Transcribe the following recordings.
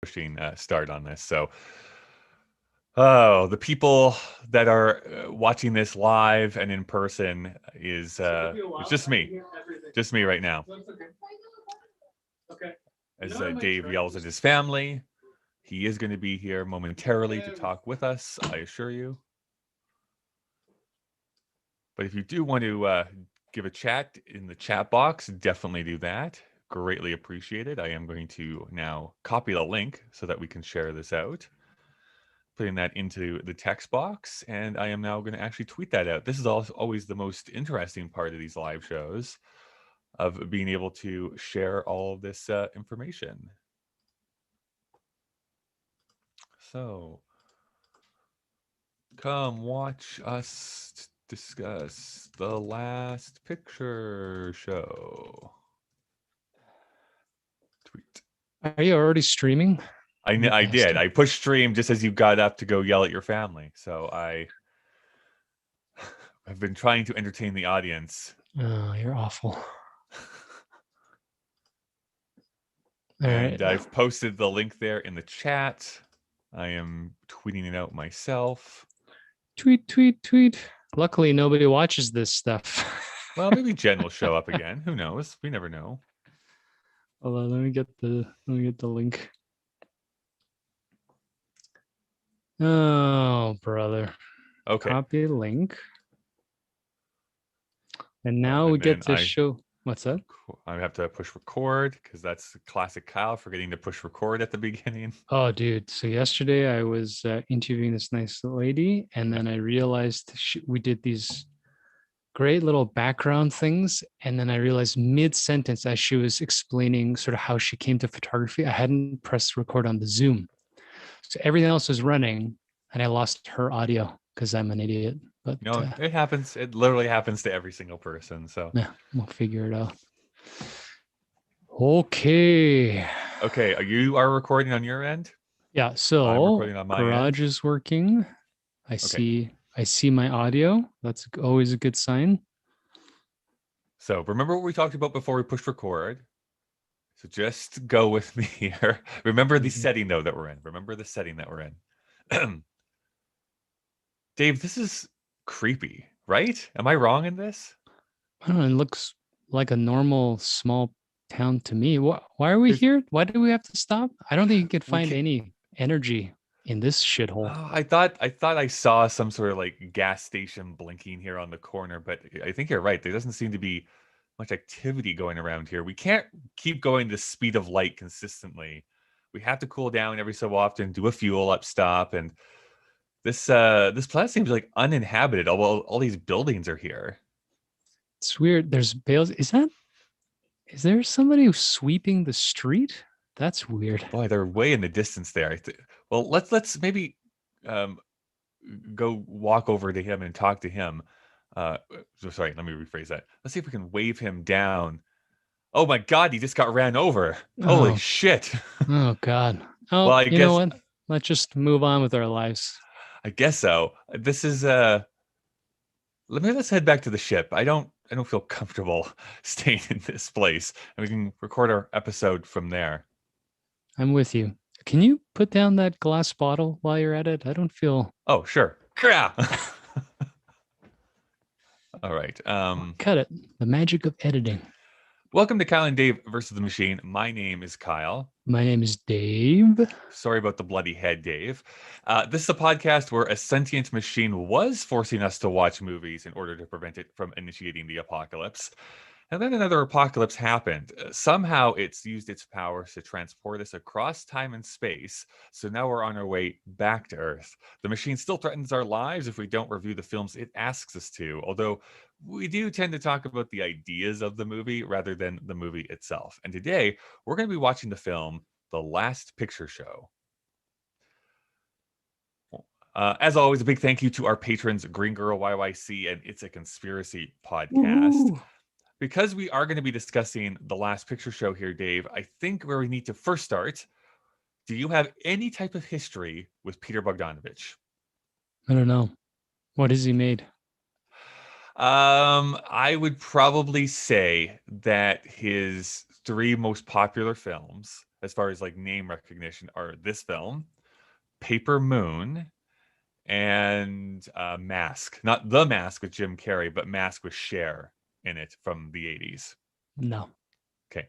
pushing start on this. So, oh, the people that are watching this live and in person is it's just me right now. As Dave yells at his family, he is going to be here momentarily to talk with us, I assure you. But if you do want to give a chat in the chat box, definitely do that. Greatly appreciated. I am going to now copy the link so that we can share this out. Putting that into the text box, and I am now going to actually tweet that out. This is always the most interesting part of these live shows, of being able to share all of this information. So, come watch us discuss the Last Picture Show. Tweet. Are you already streaming? I did. I pushed stream just as you got up to go yell at your family. So I've been trying to entertain the audience. Oh, you're awful. And I've posted the link there in the chat. I am tweeting it out myself. Tweet. Luckily, nobody watches this stuff. Well, maybe Jen will show up again. Who knows? We never know. Hold on, let me get the link. Oh, brother. Okay. Copy link. And now we get to show. What's that? I have to push record because that's classic Kyle, forgetting to push record at the beginning. Oh, dude. So yesterday I was interviewing this nice lady, and then I realized we did these great little background things. And then I realized mid-sentence, as she was explaining sort of how she came to photography, I hadn't pressed record on the Zoom. So everything else was running, and I lost her audio because I'm an idiot. But no, it happens. It literally happens to every single person. So yeah, we'll figure it out. Okay. Okay. You are recording on your end? Yeah. So I'm recording on my garage end. is working. I see my audio. That's always a good sign. So remember what we talked about before we pushed record. So just go with me here. Remember the setting though that we're in. Remember the setting that we're in. Dave, this is creepy, right? Am I wrong in this? I don't know. It looks like a normal small town to me. Why are we here? Why do we have to stop? I don't think you could find any energy in this shithole. Oh, I thought I saw some sort of like gas station blinking here on the corner, but I think you're right. There doesn't seem to be much activity going around here. We can't keep going the speed of light consistently. We have to cool down every so often, do a fuel up stop, and this planet seems like uninhabited. Although all these buildings are here. It's weird. There's bales. Is there somebody who's sweeping the street? That's weird. Boy, they're way in the distance there. Well, let's maybe go walk over to him and talk to him. Sorry, let me rephrase that. Let's see if we can wave him down. Oh my God, he just got ran over. Holy shit. Oh God. Oh, well, you know what? Let's just move on with our lives. I guess so. This is let's head back to the ship. I don't feel comfortable staying in this place. And we can record our episode from there. I'm with you. Can you put down that glass bottle while you're at it? I don't feel. Oh, sure. All right. Cut it. The magic of editing. Welcome to Kyle and Dave versus the Machine. My name is Kyle. My name is Dave. Sorry about the bloody head, Dave. This is a podcast where a sentient machine was forcing us to watch movies in order to prevent it from initiating the apocalypse. And then another apocalypse happened. Somehow it's used its powers to transport us across time and space. So now we're on our way back to Earth. The machine still threatens our lives if we don't review the films it asks us to, although we do tend to talk about the ideas of the movie rather than the movie itself. And today we're going to be watching the film The Last Picture Show. As always, a big thank you to our patrons, Green Girl YYC and It's a Conspiracy podcast. Ooh. Because we are going to be discussing The Last Picture Show here, Dave, I think where we need to first start, do you have any type of history with Peter Bogdanovich? I don't know. What has he made? I would probably say that his three most popular films as far as like name recognition are this film, Paper Moon, and Mask. Not The Mask with Jim Carrey, but Mask with Cher in it from the 80s. No. Okay.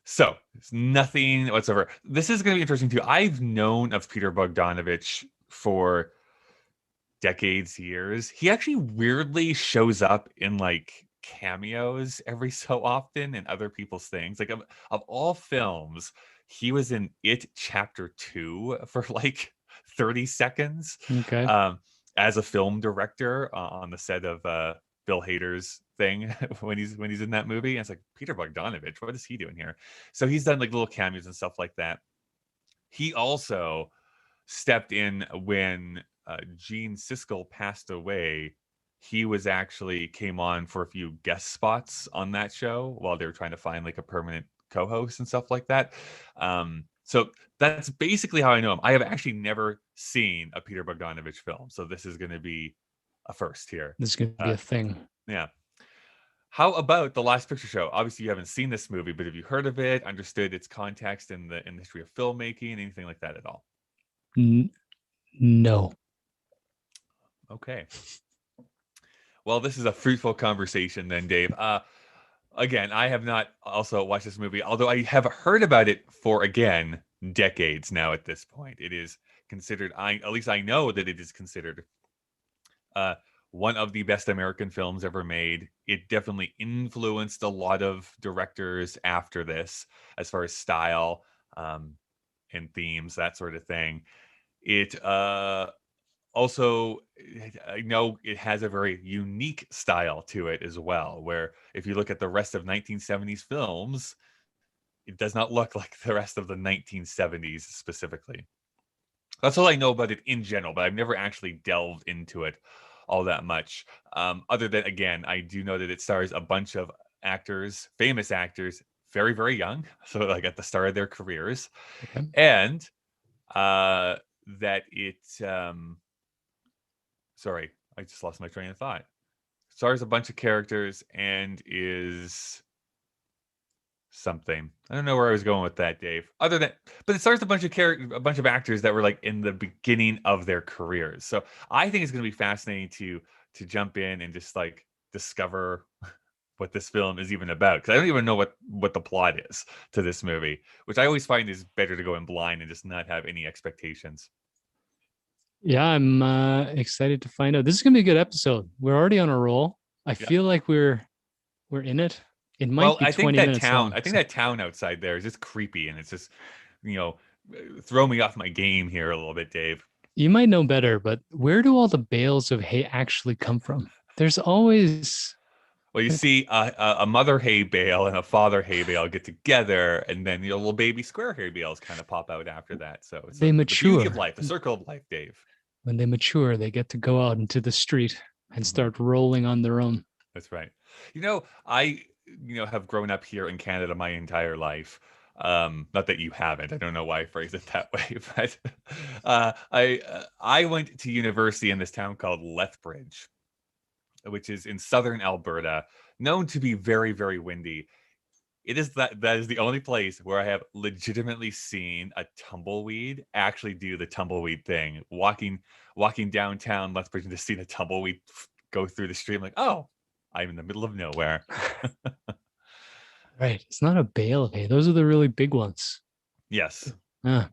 So it's nothing whatsoever. This is going to be interesting too. I've known of Peter Bogdanovich for decades, years. He actually weirdly shows up in like cameos every so often in other people's things. Like of all films, he was in It Chapter 2 for like 30 seconds Okay. um, as a film director on the set of Bill Hader's thing when he's in that movie. And it's like, Peter Bogdanovich, what is he doing here? So he's done like little cameos and stuff like that. He also stepped in when Gene Siskel passed away. He was actually came on for a few guest spots on that show while they were trying to find like a permanent co-host and stuff like that. So that's basically how I know him. I have actually never seen a Peter Bogdanovich film, so this is going to be a first here. This is going to be a thing. Yeah. How about The Last Picture Show? Obviously, you haven't seen this movie, but have you heard of it? Understood its context in the history of filmmaking? Anything like that at all? No. Okay. Well, this is a fruitful conversation then, Dave. Again, I have not also watched this movie, although I have heard about it for, again, decades now at this point. It is considered, at least I know that it is considered uh, one of the best American films ever made. It definitely influenced a lot of directors after this, as far as style and themes, that sort of thing. It also, I know it has a very unique style to it as well, where if you look at the rest of 1970s films, it does not look like the rest of the 1970s specifically. That's all I know about it in general, but I've never actually delved into it all that much. Other than, again, I do know that it stars a bunch of actors, famous actors, very, very young, so like at the start of their careers, Okay. and that it sorry, I just lost my train of thought. Stars a bunch of characters and is something. I don't know where I was going with that, Dave. Other than, but it stars a bunch of a bunch of actors that were like in the beginning of their careers. So I think it's going to be fascinating to jump in and just like discover what this film is even about, because I don't even know what the plot is to this movie, which I always find is better to go in blind and just not have any expectations. Yeah, I'm excited to find out. This is gonna be a good episode. We're already on a roll. I Yeah. feel like we're in it. It might Well, be I think 20 that minutes town, long. I think that town outside there is just creepy, and it's just, you know, throw me off my game here a little bit, Dave. You might know better, but where do all the bales of hay actually come from? There's always Well, you see, a mother hay bale and a father hay bale get together, and then your little baby square hay bales kind of pop out after that. So it's they the beauty of mature. life, the circle of life, Dave. When they mature, they get to go out into the street and Mhm. start rolling on their own. That's right. I have grown up here in Canada my entire life. Not that you haven't. I don't know why I phrase it that way, but I went to university in this town called Lethbridge, which is in southern Alberta, known to be very, very windy. It is that is the only place where I have legitimately seen a tumbleweed actually do the tumbleweed thing. Walking downtown Lethbridge and just seeing a tumbleweed go through the street. I'm like, oh, I'm in the middle of nowhere. Right. It's not a bale of hay. Those are the really big ones. Yes. Ah,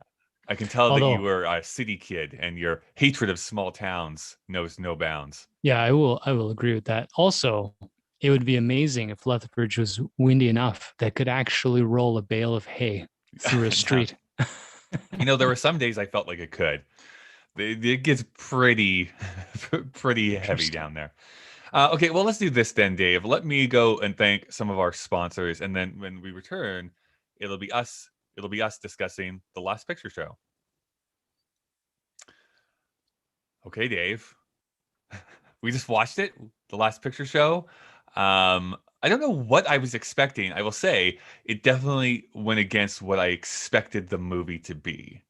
I can tell that you although, were a city kid and your hatred of small towns knows no bounds. yeah, I will agree with that. Also, it would be amazing if Lethbridge was windy enough that could actually roll a bale of hay through a Yeah. street. There were some days I felt like it could. It gets pretty pretty heavy Interesting. down there. Okay, well, let's do this then, Dave. Let me go and thank some of our sponsors, and then when we return, it'll be us. It'll be us discussing the Last Picture Show. Okay, Dave. We just watched it, the Last Picture Show. I don't know what I was expecting. I will say it definitely went against what I expected the movie to be.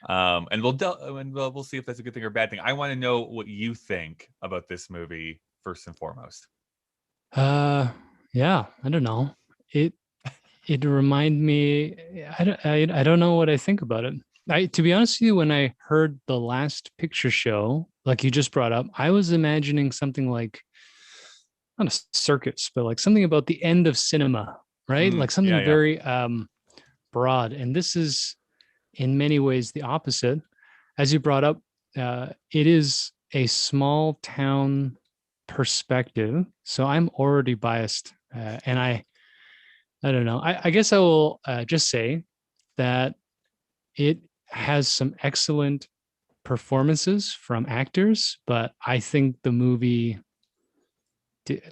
And we'll see if that's a good thing or a bad thing. I want to know what you think about this movie first and foremost. Uh, yeah, I don't know. It it reminded me. I don't know what I think about it. To be honest with you, when I heard the last picture show, like you just brought up, I was imagining something like not a circus, but like something about the end of cinema, right? Like Yeah, something yeah. very broad. And this is in many ways the opposite. As you brought up, it is a small town perspective. So I'm already biased. And I don't know. I guess I will just say that it has some excellent performances from actors, but I think the movie,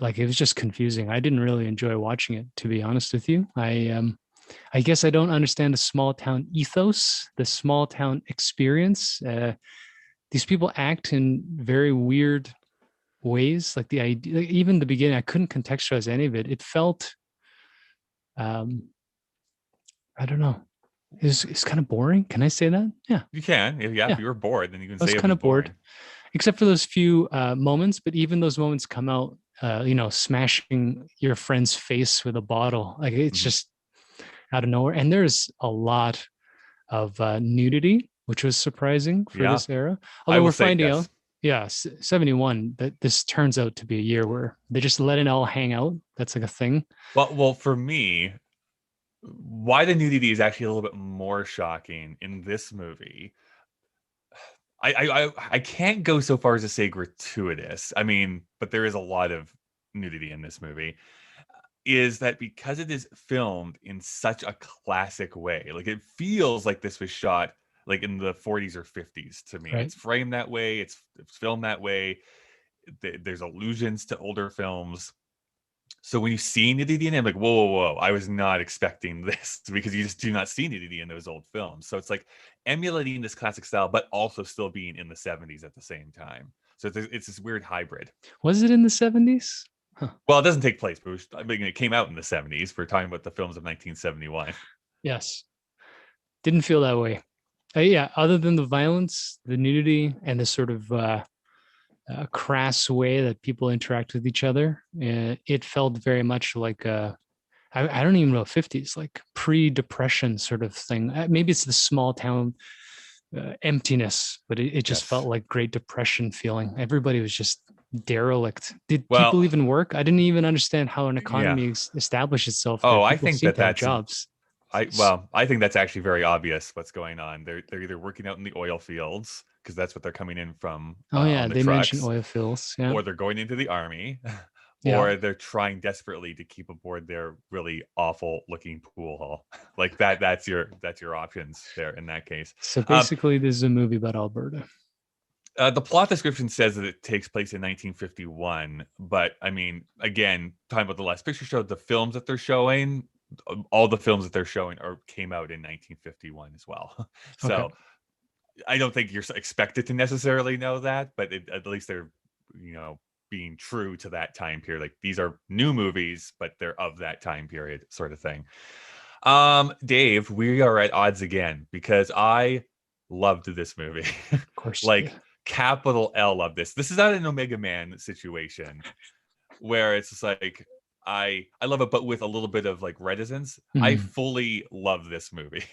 like, it was just confusing. I didn't really enjoy watching it, to be honest with you. I guess I don't understand the small town ethos, the small town experience. These people act in very weird ways. Like the idea, like even the beginning, I couldn't contextualize any of it. It felt, um, I don't know. It's kind of boring. Can I say that? Yeah, You can. If yeah. you were bored, then you can I was say it kind was of bored, boring. except for those few moments. But even those moments come out, smashing your friend's face with a bottle. Like it's Mhm. just out of nowhere. And there's a lot of nudity, which was surprising for Yeah, this era. I Although will we're say finding out, yes. yeah, 71, that this turns out to be a year where they just let it all hang out. That's like a thing. Well, for me, why the nudity is actually a little bit more shocking in this movie. I can't go so far as to say gratuitous. I mean, but there is a lot of nudity in this movie. Is that because it is filmed in such a classic way? Like it feels like this was shot like in the 40s or 50s to me. Right. It's framed that way. It's filmed that way. There's allusions to older films. So when you see nudity in it, I'm like, whoa, whoa, whoa! I was not expecting this because you just do not see nudity in those old films. So it's like emulating this classic style, but also still being in the 70s at the same time. So it's this weird hybrid. Was it in the 70s? Huh. Well, it doesn't take place, but I mean, it came out in the 70s. We're talking about the films of 1971. Yes. Didn't feel that way. Yeah. Other than the violence, the nudity, and the sort of crass way that people interact with each other, it felt very much like I don't even know 50s, like pre-depression sort of thing. Maybe it's the small town emptiness, but it just felt Yes. like Great Depression feeling. Everybody was just derelict. Did people Well, even work? I didn't even understand how an yeah. economy established itself there. Oh, I People think seem that to have that's jobs. I think that's actually very obvious what's going on. They're either working out in the oil fields because that's what they're coming in from Oh on yeah, the they mentioned trucks, oil fields. Yeah, or they're going into the army, yeah. or they're trying desperately to keep aboard their really awful looking pool hall. Like that's your options there in that case. So Um, basically, this is a movie about Alberta. the plot description says that it takes place in 1951, but I mean, again, talking about the Last Picture Show, the films that they're showing, all the films that they're showing are came out in 1951 as well. Okay. So I don't think you're expected to necessarily know that, but at least they're, being true to that time period. Like these are new movies, but they're of that time period, sort of thing. Dave, we are at odds again because I loved this movie. Of course you Like did. capital L love this. This is not an Omega Man situation where it's just like I love it, but with a little bit of like reticence. I Mhm. fully love this movie.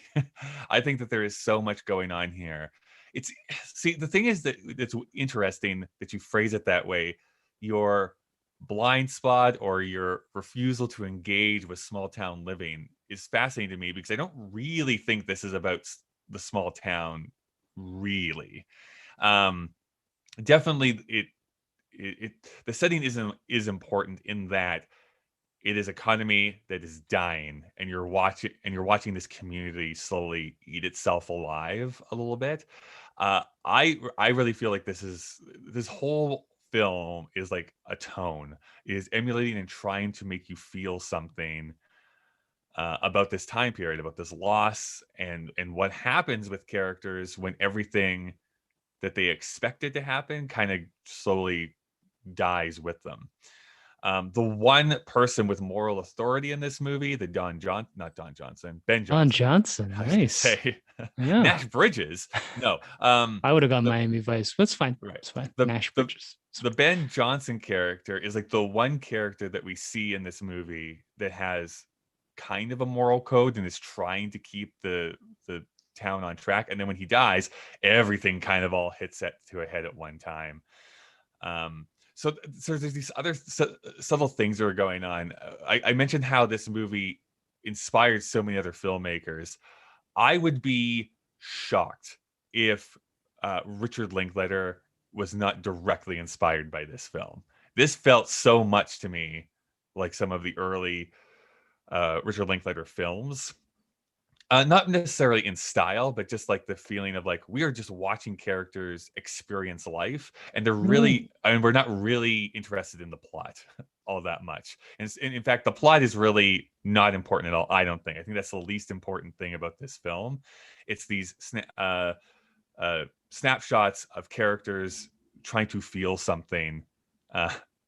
I think that there is so much going on here. It's see the thing is that it's interesting that you phrase it that way. Your blind spot or your refusal to engage with small town living is fascinating to me because I don't really think this is about the small town really. Um definitely it the setting is important in that it is economy that is dying and you're watching this community slowly eat itself alive a little bit. I really feel like this whole film is like a tone, is emulating and trying to make you feel something about this time period, about this loss, and what happens with characters when everything that they expected to happen kind of slowly dies with them. The one person with moral authority in this movie, the not Don Johnson, Ben Don Johnson. Johnson, I was gonna nice. say Yeah, Nash Bridges. No, I would have got the Miami Vice. That's fine. right It's fine. the Nash the Bridges. It's the Ben Johnson character is like the one character that we see in this movie that has kind of a moral code and is trying to keep the town on track. And then when he dies, everything kind of all hits to a head at one time. So there's these other subtle things that are going on. I mentioned how this movie inspired so many other filmmakers. I would be shocked if Richard Linklater was not directly inspired by this film. This felt so much to me like some of the early Richard Linklater films. Not necessarily in style, but just like the feeling of like we are just watching characters experience life, and we're not really interested in the plot all that much. And in fact, the plot is really not important at all. I don't think. I think that's the least important thing about this film. It's these snapshots of characters trying to feel something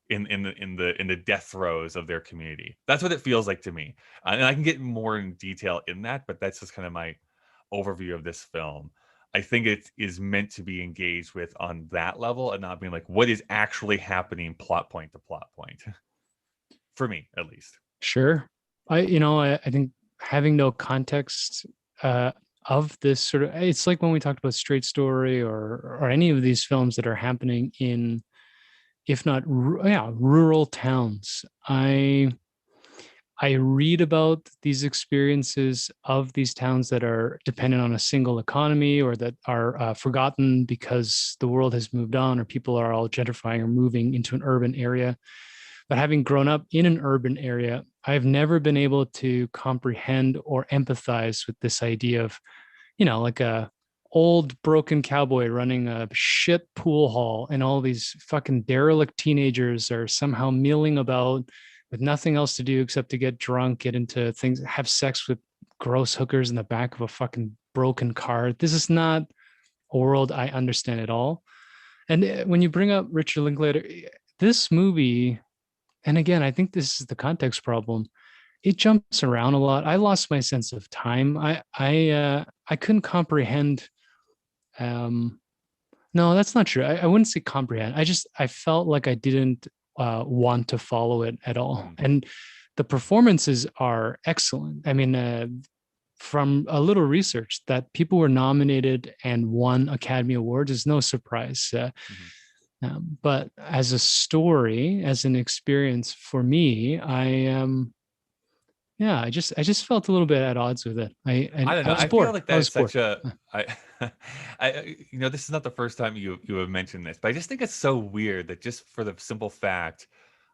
in the death throes of their community. That's what it feels like to me, and I can get more in detail in that, but that's just kind of my overview of this film. I think it is meant to be engaged with on that level and not being like what is actually happening plot point to plot point. For me, at least. Sure. I think having no context of this sort of, it's like when we talked about Straight Story or any of these films that are happening in, if not, rural towns. I read about these experiences of these towns that are dependent on a single economy or that are forgotten because the world has moved on or people are all gentrifying or moving into an urban area. But having grown up in an urban area, I've never been able to comprehend or empathize with this idea of, like a old broken cowboy running a shit pool hall and all these fucking derelict teenagers are somehow milling about with nothing else to do except to get drunk, get into things, have sex with gross hookers in the back of a fucking broken car. This is not a world I understand at all. And when you bring up Richard Linklater, this movie, and again, I think this is the context problem. It jumps around a lot. I lost my sense of time. I couldn't comprehend. No, that's not true. I wouldn't say comprehend. I felt like I didn't want to follow it at all. And the performances are excellent. I mean, from a little research, that people were nominated and won Academy Awards is no surprise. But as a story, as an experience for me, I just felt a little bit at odds with it. I don't know. Was I bored. feel like I was that's bored. such a this is not the first time you have mentioned this, but I just think it's so weird that just for the simple fact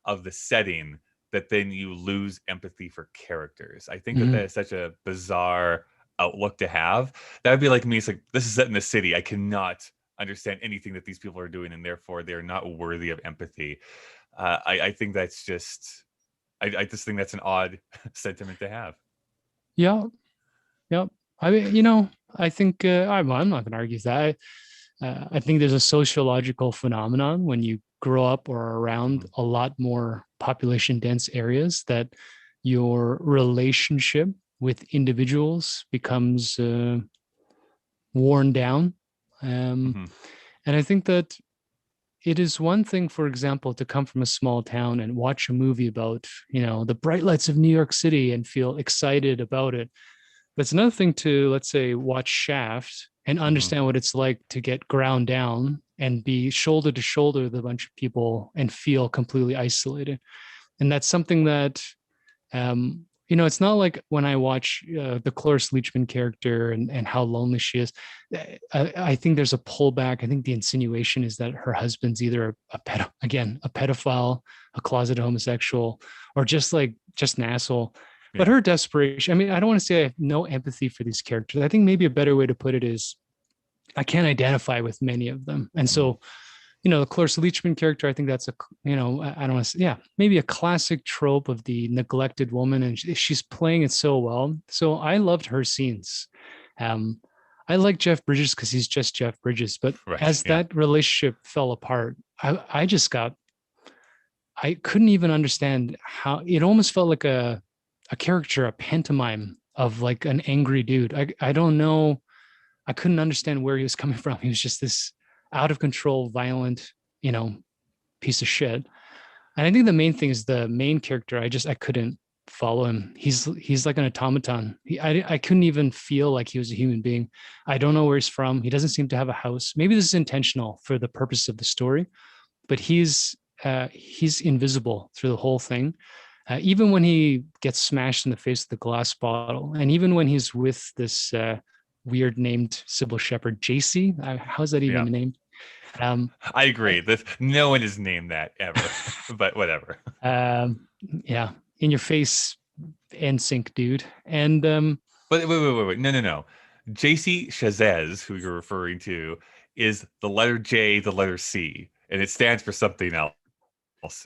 of the setting that then you lose empathy for characters. I think that is such a bizarre outlook to have. That would be like me. It's like, this is set in the city. I cannot understand anything that these people are doing, and therefore they're not worthy of empathy. I think that's just, I just think that's an odd sentiment to have. Yeah. Yep. I mean, I think I'm not going to argue that. I think there's a sociological phenomenon when you grow up or around a lot more population dense areas that your relationship with individuals becomes worn down. And I think that it is one thing, for example, to come from a small town and watch a movie about, the bright lights of New York City and feel excited about it. But it's another thing to, let's say, watch Shaft and understand what it's like to get ground down and be shoulder to shoulder with a bunch of people and feel completely isolated. And that's something that, it's not like when I watch the Cloris Leachman character and how lonely she is. I think there's a pullback. I think the insinuation is that her husband's either a pedophile, a closeted homosexual, or just an asshole. But her desperation, I mean, I don't want to say I have no empathy for these characters. I think maybe a better way to put it is I can't identify with many of them. And so, the Cloris Leachman character, I think that's I don't want to say, maybe a classic trope of the neglected woman. And she's playing it so well. So I loved her scenes. I like Jeff Bridges because he's just Jeff Bridges. But that relationship fell apart, I couldn't even understand how it almost felt like a caricature, a pantomime of like an angry dude. I don't know. I couldn't understand where he was coming from. He was just this out of control, violent, piece of shit. And I think the main thing is the main character. I couldn't follow him. He's like an automaton. I couldn't even feel like he was a human being. I don't know where he's from. He doesn't seem to have a house. Maybe this is intentional for the purpose of the story, but he's invisible through the whole thing. Even when he gets smashed in the face with the glass bottle, and even when he's with this weird named Sybil Shepherd, JC. How's that even Yeah. named? I agree. No one has named that ever, but whatever. Yeah, in your face, NSYNC dude. And But wait. No. JC Chazez, who you're referring to, is the letter J, the letter C, and it stands for something else.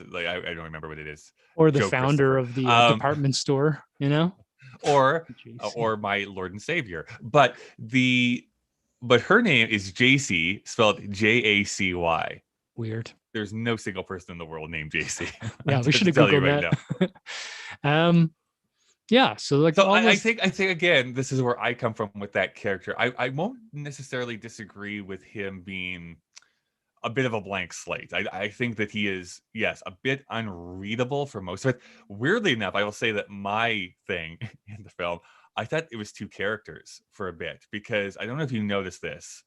Like I don't remember what it is. or the Joe founder Christopher. of the department store, you know, or JC. my Lord and Savior. But her name is JC, spelled Jacy. Weird. There's no single person in the world named JC. Yeah, we should have tell you googled right that. now. Yeah, so like So I think again, this is where I come from with that character. I won't necessarily disagree with him being a bit of a blank slate. I think that he is, yes, a bit unreadable for most of it. Weirdly enough, I will say that my thing in the film, I thought it was two characters for a bit, because I don't know if you noticed this,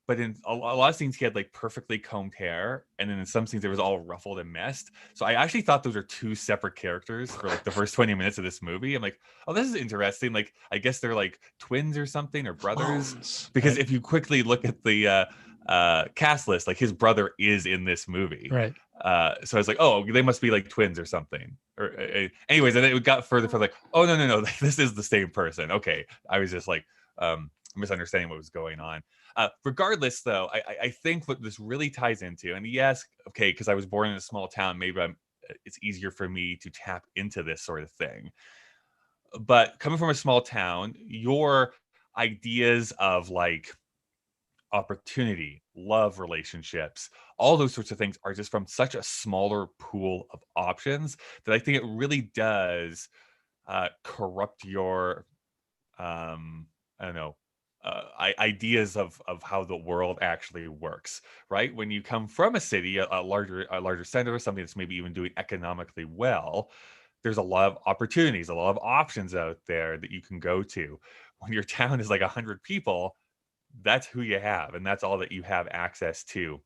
but in a lot of scenes he had like perfectly combed hair, and then in some scenes it was all ruffled and messed. So I actually thought those are two separate characters for like the first 20 minutes of this movie. I'm like, oh, this is interesting. Like, I guess they're like twins or something, or brothers, because if you quickly look at the cast list, like his brother is in this movie, right. So I was like, oh, they must be like twins or something. Or anyways, and then it got further like, oh no, this is the same person. Okay, I was just like misunderstanding what was going on. Regardless, though, I think what this really ties into, and yes, okay, because I was born in a small town, maybe it's easier for me to tap into this sort of thing. But coming from a small town, your ideas of like opportunity, love, relationships, all those sorts of things are just from such a smaller pool of options that I think it really does corrupt your I don't know, ideas of how the world actually works, right? When you come from a city, a larger center, something that's maybe even doing economically well, there's a lot of opportunities, a lot of options out there that you can go to. When your town is like 100 people, that's who you have, and that's all that you have access to.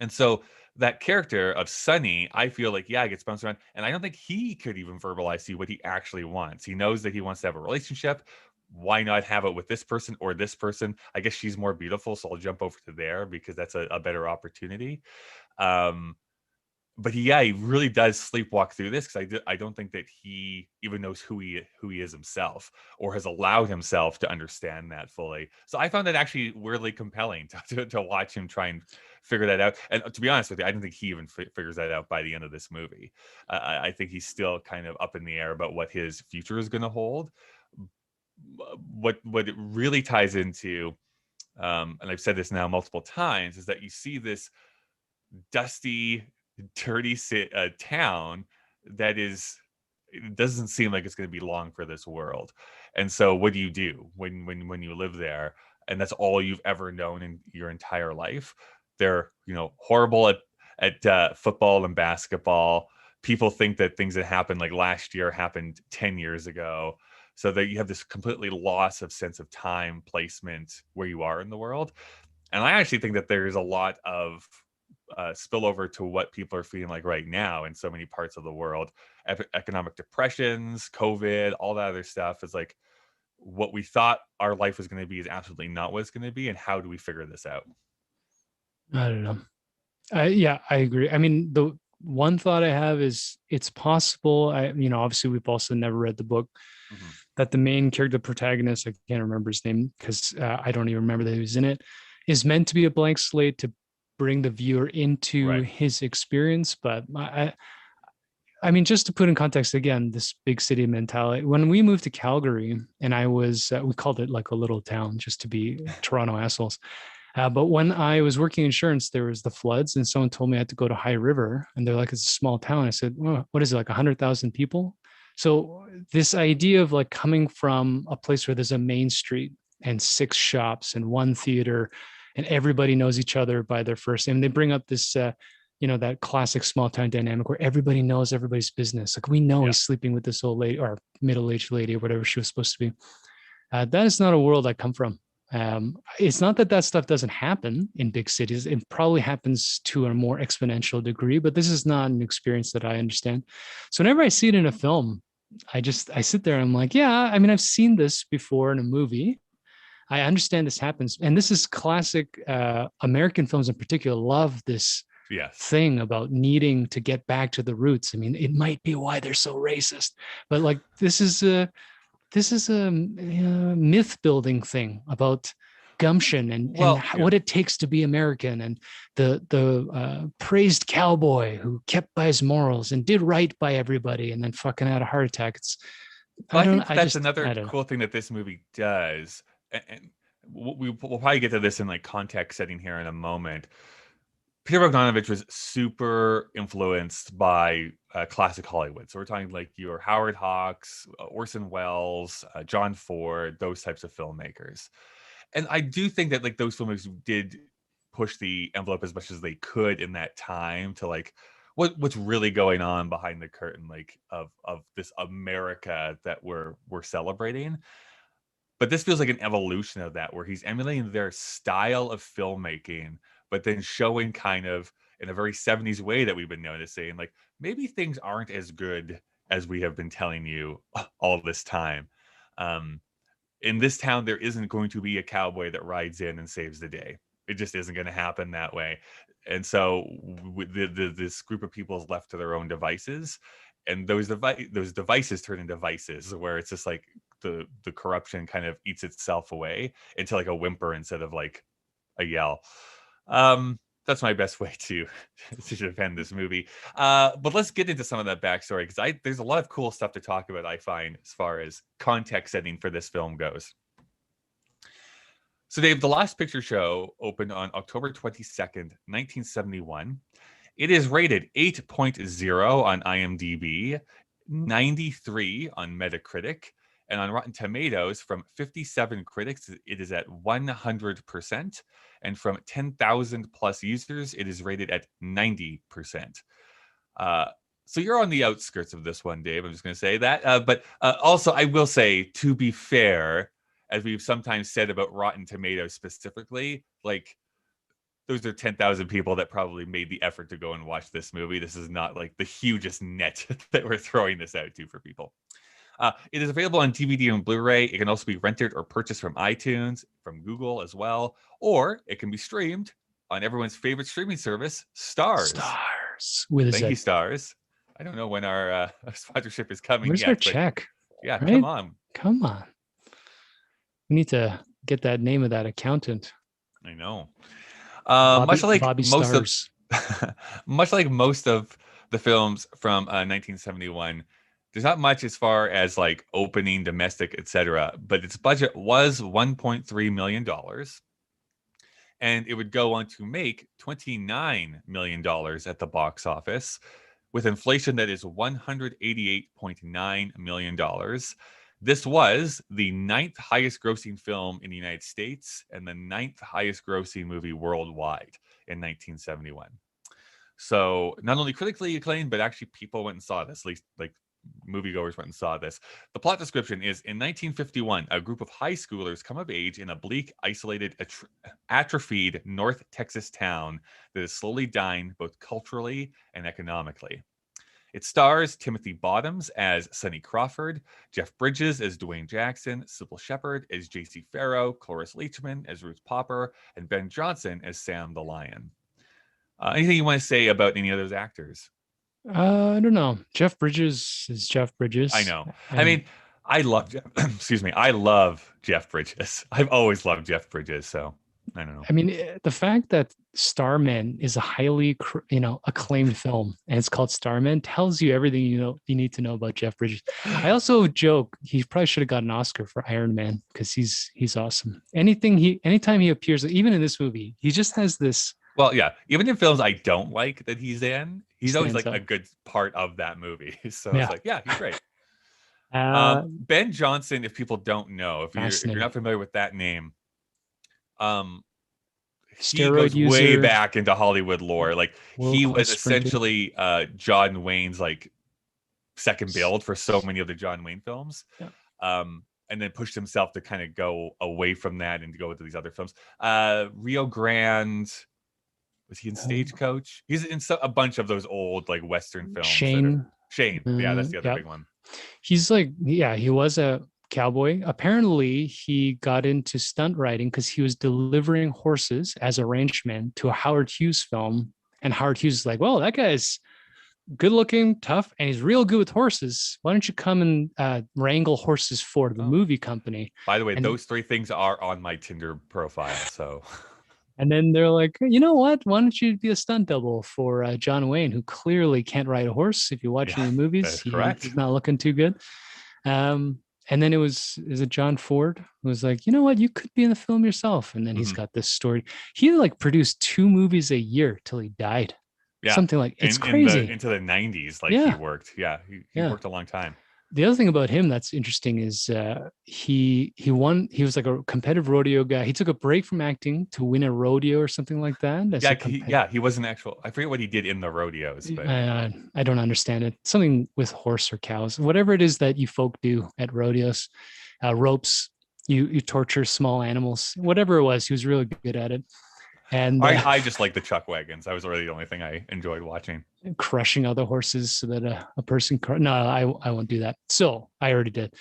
And so that character of Sonny, I feel like, yeah, gets bounced around, and I don't think he could even verbalize to you what he actually wants. He knows that he wants to have a relationship. Why not have it with this person or this person? I guess she's more beautiful, so I'll jump over to there because that's a better opportunity. But he really does sleepwalk through this, because I don't think that he even knows who he is himself, or has allowed himself to understand that fully. So I found that actually weirdly compelling to watch him try and figure that out. And to be honest with you, I don't think he even figures that out by the end of this movie. I think he's still kind of up in the air about what his future is going to hold. What it really ties into, and I've said this now multiple times, is that you see this dusty, dirty town that it doesn't seem like it's going to be long for this world. And so what do you do when you live there and that's all you've ever known in your entire life? They're horrible at football and basketball. People think that things that happened like last year happened 10 years ago, so that you have this completely loss of sense of time placement where you are in the world. And I actually think that there's a lot of spillover to what people are feeling like right now in so many parts of the world. Economic depressions, COVID, all that other stuff is like, what we thought our life was going to be is absolutely not what it's going to be. And how do we figure this out? I don't know. Yeah, I agree. I mean, the one thought I have is it's possible. Obviously, we've also never read the book. Mm-hmm. That the main character, protagonist, I can't remember his name because I don't even remember that he was in it, is meant to be a blank slate to bring the viewer into his experience. But I mean, just to put in context again, this big city mentality. When we moved to Calgary, and I was, we called it like a little town just to be Toronto assholes. But when I was working insurance, there was the floods, and someone told me I had to go to High River, and they're like, it's a small town. I said, well, what is it, like 100,000 people? So this idea of like coming from a place where there's a main street and 6 shops and 1 theater, and everybody knows each other by their first name. They bring up this, that classic small town dynamic where everybody knows everybody's business. Like we know Yeah. he's sleeping with this old lady or middle-aged lady or whatever she was supposed to be. That is not a world I come from. It's not that stuff doesn't happen in big cities. It probably happens to a more exponential degree, but this is not an experience that I understand. So whenever I see it in a film, I sit there and I'm like, yeah, I mean, I've seen this before in a movie. I understand this happens. And this is classic American films in particular love this Yes. thing about needing to get back to the roots. I mean, it might be why they're so racist, but like this is a myth building thing about gumption and what it takes to be American, and the praised cowboy who kept by his morals and did right by everybody and then fucking had a heart attack. I think that's another cool thing that this movie does, and we'll probably get to this in like context setting here in a moment. Peter Bogdanovich was super influenced by classic Hollywood. So we're talking like your Howard Hawks, Orson Welles, John Ford, those types of filmmakers. And I do think that like those filmmakers did push the envelope as much as they could in that time to like what's really going on behind the curtain, like of this America that we're celebrating. But this feels like an evolution of that, where he's emulating their style of filmmaking, but then showing kind of in a very 70s way that we've been noticing, like maybe things aren't as good as we have been telling you all this time. In this town, there isn't going to be a cowboy that rides in and saves the day. It just isn't going to happen that way. And so this group of people is left to their own devices, and those devices turn into vices where it's just like the corruption kind of eats itself away into like a whimper instead of like a yell. That's my best way to defend this movie. But let's get into some of that backstory, because there's a lot of cool stuff to talk about, I find, as far as context setting for this film goes. So, Dave, The Last Picture Show opened on October 22nd, 1971. It is rated 8.0 on IMDb, 93 on Metacritic, and on Rotten Tomatoes, from 57 critics, it is at 100%. And from 10,000 plus users, it is rated at 90%. So you're on the outskirts of this one, Dave. I'm just going to say that. But also, I will say, to be fair, as we've sometimes said about Rotten Tomatoes specifically, like those are 10,000 people that probably made the effort to go and watch this movie. This is not like the hugest net that we're throwing this out to for people. It is available on DVD and Blu-ray. It can also be rented or purchased from iTunes, from Google as well, or it can be streamed on everyone's favorite streaming service, Starz. Starz. Thank you, Starz. I don't know when our sponsorship is coming. Where's our check? Yeah, right? Come on. We need to get that name of that accountant. I know. Much like most of the films from 1971, there's not much as far as like opening, domestic, etc. But its budget was $1.3 million, and it would go on to make $29 million at the box office, with inflation that is $188.9 million. This was the 9th highest grossing film in the United States and the 9th highest grossing movie worldwide in 1971. So not only critically acclaimed, but actually people went and saw this, at least like moviegoers went and saw this. The plot description is: in 1951, a group of high schoolers come of age in a bleak, isolated, atrophied North Texas town that is slowly dying both culturally and economically. It stars Timothy Bottoms as Sonny Crawford, Jeff Bridges as Dwayne Jackson, Sybil Shepherd as J.C. Farrow, Cloris Leachman as Ruth Popper, and Ben Johnson as Sam the Lion. Anything you want to say about any of those actors? I don't know. Jeff Bridges is Jeff Bridges. I know. I mean, I love Jeff. Excuse me. I love Jeff Bridges. I've always loved Jeff Bridges. So I don't know. I mean, the fact that Starman is a highly, acclaimed film and it's called Starman tells you everything you need to know about Jeff Bridges. I also joke he probably should have got an Oscar for Iron Man because he's awesome. Anytime he appears, even in this movie, he just has this. Well, yeah. Even in films I don't like that he's in, he's always like a good part of that movie. So it's like, yeah, he's great. Ben Johnson, if people don't know, if you're not familiar with that name, he Steroid goes way user. back into Hollywood lore. Like he World-class was sprinter. essentially John Wayne's like second build for so many of the John Wayne films. Yeah. And then pushed himself to kind of go away from that and to go into these other films. Rio Grande, was he in Stagecoach? He's in a bunch of those old like Western films that are Shane. Shane. Yeah, that's the other Yeah. big one. He's like, yeah, he was a cowboy. Apparently, he got into stunt riding because he was delivering horses as a ranchman to a Howard Hughes film. And Howard Hughes is like, well, that guy's good looking, tough, and he's real good with horses. Why don't you come and wrangle horses for the movie company? By the way, And those 3 things are on my Tinder profile. So, and then they're like, you know what? Why don't you be a stunt double for John Wayne, who clearly can't ride a horse? If you watch any movies, that's correct. He's not looking too good. And then is it John Ford who was like, you know what? You could be in the film yourself. And then he's got this story. He like produced 2 movies a year till he died. Yeah. Something like it's crazy. Into the 90s, like he worked. Yeah, he worked a long time. The other thing about him that's interesting is he was like a competitive rodeo guy. He took a break from acting to win a rodeo or something like that. He was an actual. I forget what he did in the rodeos, but I don't understand it. Something with horse or cows, whatever it is that you folk do at rodeos, ropes. You torture small animals, whatever it was. He was really good at it. And I just like the chuck wagons. That was really the only thing I enjoyed watching. Crushing other horses so that a person. No, I won't do that. So I already did.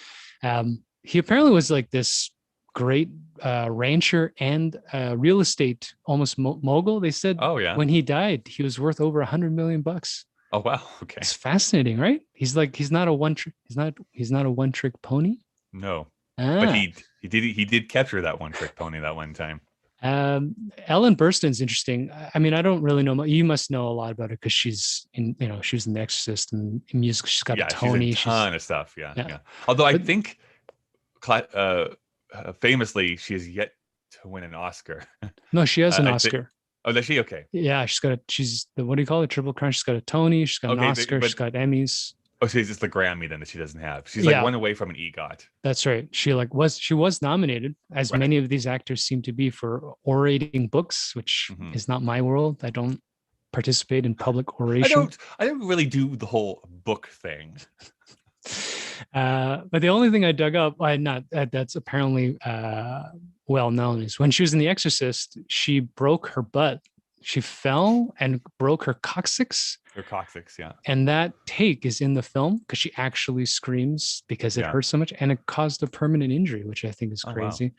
He apparently was like this great rancher and real estate almost mogul. They said, oh yeah, when he died, he was worth over $100 million. Oh wow, okay. It's fascinating, right? He's not a one trick. He's not a one trick pony. No, but he did capture that one trick pony that one time. Ellen Burstyn's interesting. I mean, I don't really know. You must know a lot about her because she's in, she was in The Exorcist and in music. She's got a Tony. She's a ton of stuff. Yeah. Although I think, famously, she has yet to win an Oscar. No, she has an Oscar. Oh, does she? Okay. Yeah, she's the, what do you call it? Triple Crown. She's got a Tony. She's got an Oscar. She's got Emmys. Oh, so it's just the Grammy then that she doesn't have. She's like one away from an EGOT. That's right. She was nominated, as many of these actors seem to be, for orating books, which is not my world. I don't participate in public oration. I don't really do the whole book thing. But the only thing I dug up, that's apparently well known, is when she was in The Exorcist, she broke her butt. She fell and broke her coccyx. Her coccyx, yeah. And that take is in the film because she actually screams because it hurts so much, and it caused a permanent injury, which I think is crazy.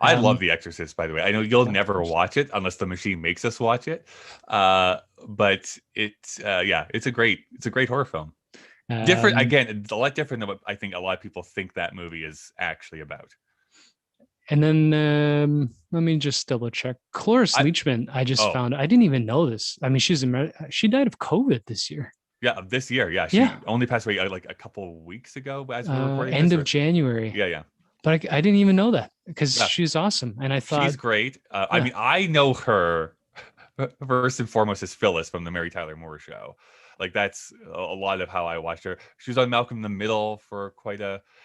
Wow. I love The Exorcist, by the way. I know you'll never watch it unless the machine makes us watch it. But it's a great horror film. Different, again, it's a lot different than what I think a lot of people think that movie is actually about. And then let me just double check. Cloris Leachman, I just found, I didn't even know this. I mean, she died of COVID this year. Yeah, this year. Yeah, she only passed away like a couple of weeks ago. As we were recording end of January. Yeah. But I didn't even know that because she's awesome. And I thought she's great. I mean, I know her first and foremost as Phyllis from the Mary Tyler Moore Show. Like that's a lot of how I watched her. She was on Malcolm in the Middle for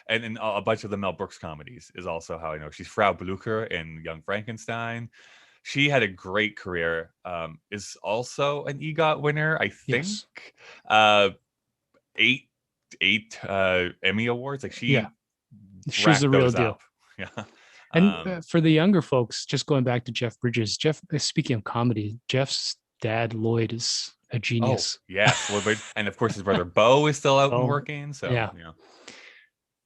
and in a bunch of the Mel Brooks comedies is also how I know. She's Frau Blucher in Young Frankenstein. She had a great career. Is also an EGOT winner, I think. Yes. 8 Emmy awards. Like she's the real deal. Yeah. And for the younger folks, just going back to Jeff Bridges. Speaking of comedy, Jeff's dad Lloyd is a genius. Oh, yes. And of course his brother Bo is still out and working. So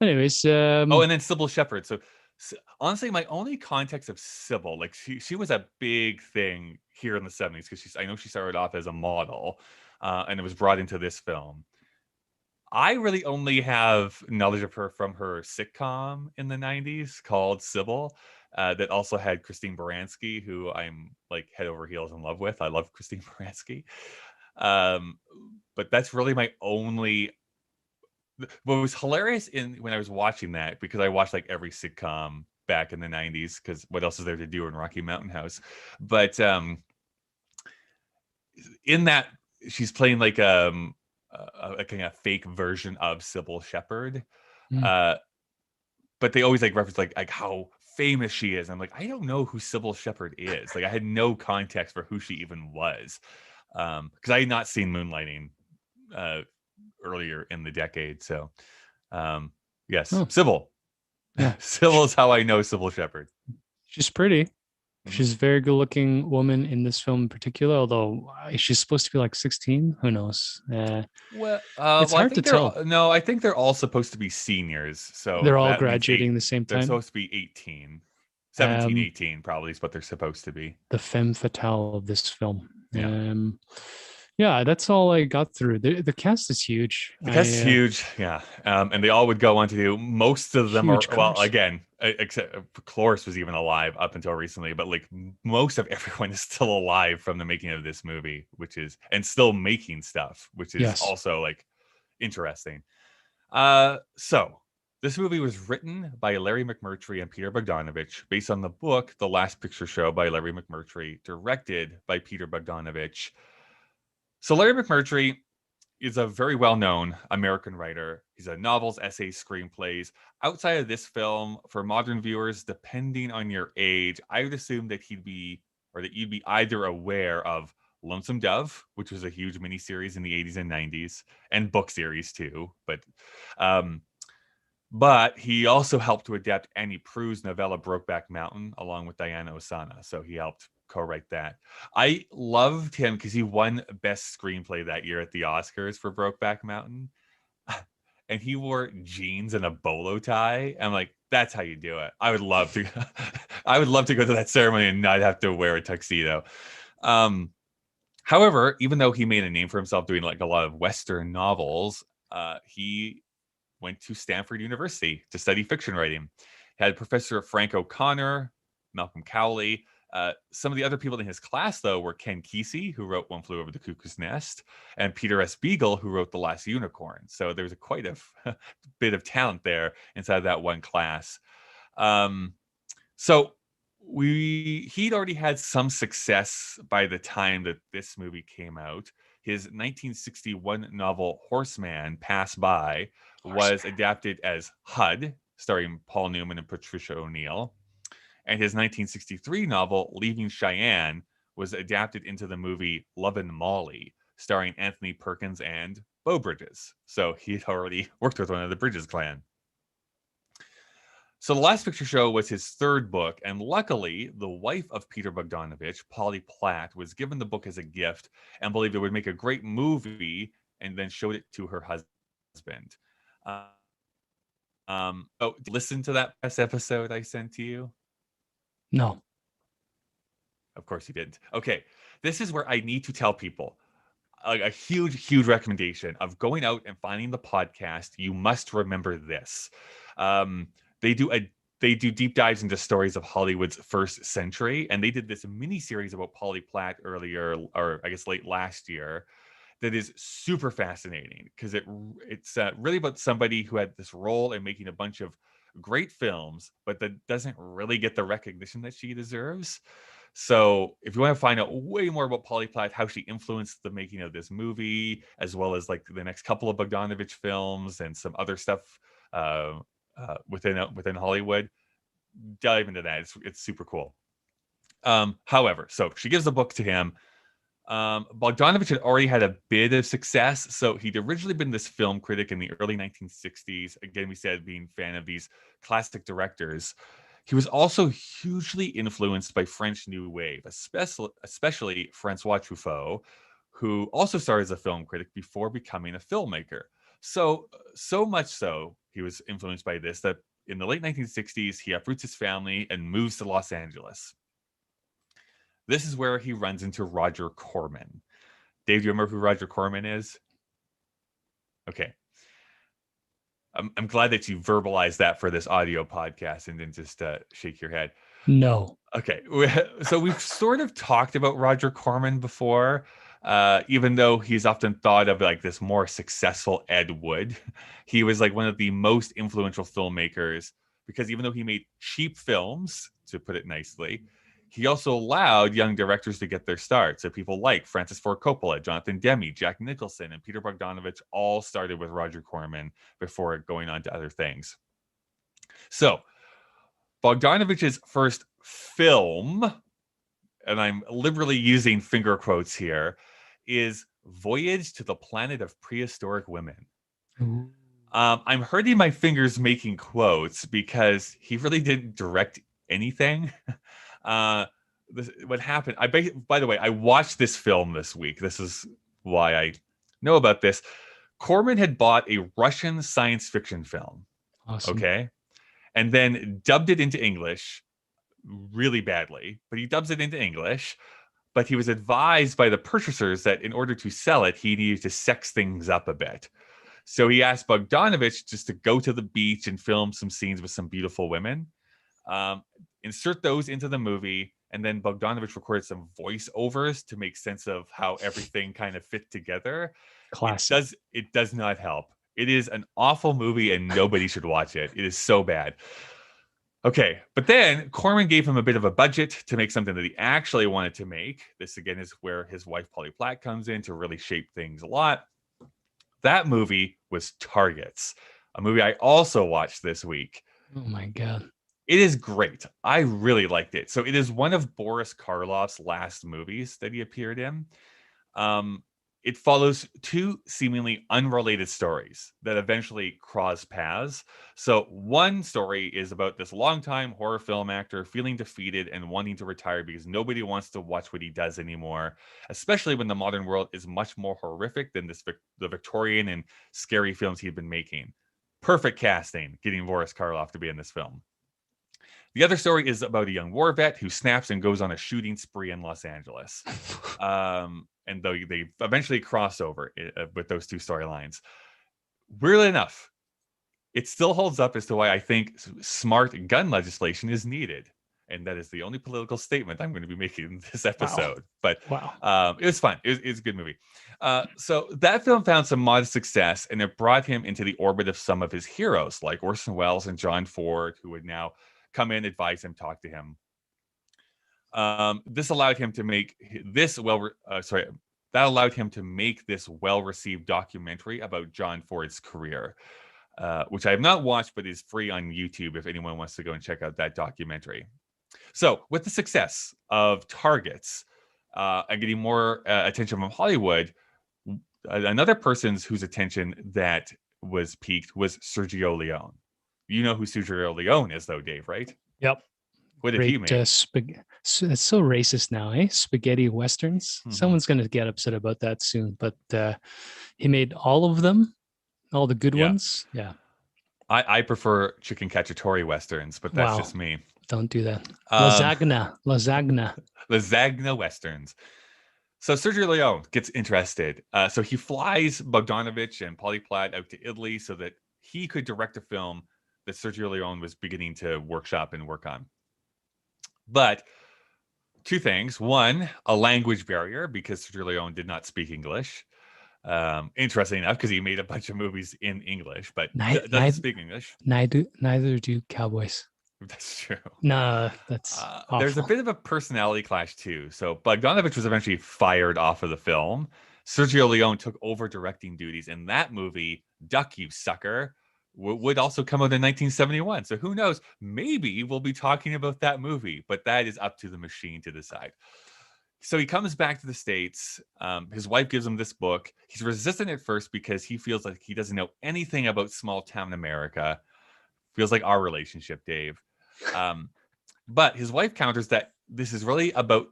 Anyways, and then Sybil Shepherd. So honestly, my only context of Sybil, like she was a big thing here in the 70s because I know she started off as a model, and it was brought into this film. I really only have knowledge of her from her sitcom in the 90s called Sybil. That also had Christine Baranski, who I'm like head over heels in love with. I love Christine Baranski. But that's really my only. What was hilarious when I was watching that, because I watched like every sitcom back in the 90s, because what else is there to do in Rocky Mountain House? But in that, she's playing like a kind of fake version of Sybil Shepherd. But they always like reference like how famous she is. I'm like, I don't know who Sybil Shepherd is. Like, I had no context for who she even was, because I had not seen Moonlighting uh, earlier in the decade. So, yes, Oh, Sybil. yeah. Sybil is how I know Sybil Shepherd. She's pretty. Mhm. She's a very good looking woman in this film in particular, although she's supposed to be like 16. Who knows? It's I hard to think they're tell. no, I think they're all supposed to be seniors. So They're all that means graduating the same they're time. supposed to be 18, 17, Um, 18 probably is what they're supposed to be. the femme fatale of this film. Yeah. Yeah, that's all I got through. The cast is huge. The cast is huge, yeah, and they all would go on to do. Most of them are Huge well, cars. again, except Cloris was even alive up until recently, but like most of everyone is still alive from the making of this movie, which is and still making stuff, which is Yes. also like interesting. So this movie was written by Larry Mcmurtry and Peter Bogdanovich, based on the book The Last Picture Show by Larry Mcmurtry, directed by Peter Bogdanovich. So Larry McMurtry is a very well-known American writer. He's a novels, essays, screenplays. Outside of this film, for modern viewers, depending on your age, I would assume that he'd be, or that you'd be either aware of Lonesome Dove, which was a huge miniseries in the 80s and 90s, and book series too. Um, but he also helped to adapt Annie Proulx's novella Brokeback Mountain along with Diana Ossana. So he helped co-write that. I loved him because he won Best Screenplay that year at the Oscars for Brokeback Mountain. And he wore jeans and a bolo tie. I'm like, that's how you do it. I would love to I would love to go to that ceremony and not have to wear a tuxedo. However, even though he made a name for himself doing like a lot of Western novels, he went to Stanford University to study fiction writing. He had Professor Frank O'Connor, Malcolm Cowley. Some of the other people in his class, though, were Ken Kesey, who wrote One Flew Over the Cuckoo's Nest, and Peter S. Beagle, who wrote The Last Unicorn. So there's quite a bit of talent there inside of that one class. So he'd already had some success by the time that this movie came out. His 1961 novel Horseman Pass By was adapted as HUD, starring Paul Newman and Patricia O'Neill. And his 1963 novel Leaving Cheyenne was adapted into the movie Love and Molly, starring Anthony Perkins and Beau Bridges. So he'd already worked with one of the Bridges clan. So The Last Picture Show was his third book, and luckily, the wife of Peter Bogdanovich, Polly Platt, was given the book as a gift and believed it would make a great movie, and then showed it to her husband. Listen to that press episode I sent to you. No. Of course you didn't. Okay, this is where I need to tell people a huge recommendation of going out and finding the podcast. You must remember this. They do deep dives into stories of Hollywood's first century, and they did this mini series about Polly Platt earlier, or I guess late last year, that is super fascinating because it's really about somebody who had this role in making a bunch of great films, but that doesn't really get the recognition that she deserves. So if you want to find out way more about Polly Platt, how she influenced the making of this movie, as well as like the next couple of Bogdanovich films and some other stuff within Hollywood, dive into that. It's super cool. However, so she gives the book to him. Bogdanovich had already had a bit of success. So he'd originally been this film critic in the early 1960s. Again, we said being a fan of these classic directors. He was also hugely influenced by French New Wave, especially Francois Truffaut, who also started as a film critic before becoming a filmmaker. So much so, he was influenced by this that in the late 1960s, he uproots his family and moves to Los Angeles. This is where he runs into Roger Corman. Dave, do you remember who Roger Corman is? Okay. I'm glad that you verbalized that for this audio podcast and didn't just shake your head. No. Okay. So we've sort of talked about Roger Corman before, even though he's often thought of like this more successful Ed Wood. He was like one of the most influential filmmakers because even though he made cheap films, to put it nicely, he also allowed young directors to get their start. So people like Francis Ford Coppola, Jonathan Demme, Jack Nicholson, and Peter Bogdanovich all started with Roger Corman before going on to other things. So Bogdanovich's first film, and I'm liberally using finger quotes here, is Voyage to the Planet of Prehistoric Women. Ooh. I'm hurting my fingers making quotes because he really didn't direct anything. What happened? By the way, I watched this film this week. This is why I know about this. Corman had bought a Russian science fiction film, Awesome. okay, and then dubbed it into English really badly. But he dubs it into English. But he was advised by the purchasers that in order to sell it, he needed to sex things up a bit. So he asked Bogdanovich just to go to the beach and film some scenes with some beautiful women, insert those into the movie, and then Bogdanovich recorded some voiceovers to make sense of how everything kind of fit together. Classic. It does not help. It is an awful movie and nobody should watch it. It is so bad. Okay, but then Corman gave him a bit of a budget to make something that he actually wanted to make. This again is where his wife Polly Platt comes in to really shape things a lot. That movie was Targets, a movie I also watched this week. Oh my God. It is great. I really liked it. So it is one of Boris Karloff's last movies that he appeared in. It follows two seemingly unrelated stories that eventually cross paths. So one story is about this longtime horror film actor feeling defeated and wanting to retire because nobody wants to watch what he does anymore, especially when the modern world is much more horrific than the Victorian and scary films he'd been making. Perfect casting, getting Boris Karloff to be in this film. The other story is about a young war vet who snaps and goes on a shooting spree in Los Angeles. And though they eventually cross over with those two storylines, weirdly enough, it still holds up as to why I think smart gun legislation is needed. And that is the only political statement I'm going to be making in this episode. But it was fun. It was a good movie. So that film found some modest success, and it brought him into the orbit of some of his heroes, like Orson Welles and John Ford, who would now come in, advise him, talk to him. This allowed him to make this well-received documentary about John Ford's career, which I have not watched, but is free on YouTube if anyone wants to go and check out that documentary. So, with the success of Targets and getting more attention from Hollywood, another person whose attention that was piqued was Sergio Leone. You know who Sergio Leone is, though, Dave, right? Yep. What did he make? It's so racist now, eh? Spaghetti westerns. Mm-hmm. Someone's going to get upset about that soon. But he made all of them, all the good ones. Yeah. I prefer chicken cacciatore westerns, but that's just me. Don't do that. Lasagna westerns. So Sergio Leone gets interested. So he flies Bogdanovich and Polly Platt out to Italy so that he could direct a film that Sergio Leone was beginning to workshop and work on. But two things. One, a language barrier, because Sergio Leone did not speak English. Interesting enough, because he made a bunch of movies in English, but doesn't speak English. Neither do cowboys. That's true. No, that's there's a bit of a personality clash too. So Bogdanovich was eventually fired off of the film. Sergio Leone took over directing duties, and that movie, Duck You Sucker, would also come out in 1971. So who knows? Maybe we'll be talking about that movie, but that is up to the machine to decide. So he comes back to the States. His wife gives him this book. He's resistant at first because he feels like he doesn't know anything about small town America. Feels like our relationship, Dave. But his wife counters that this is really about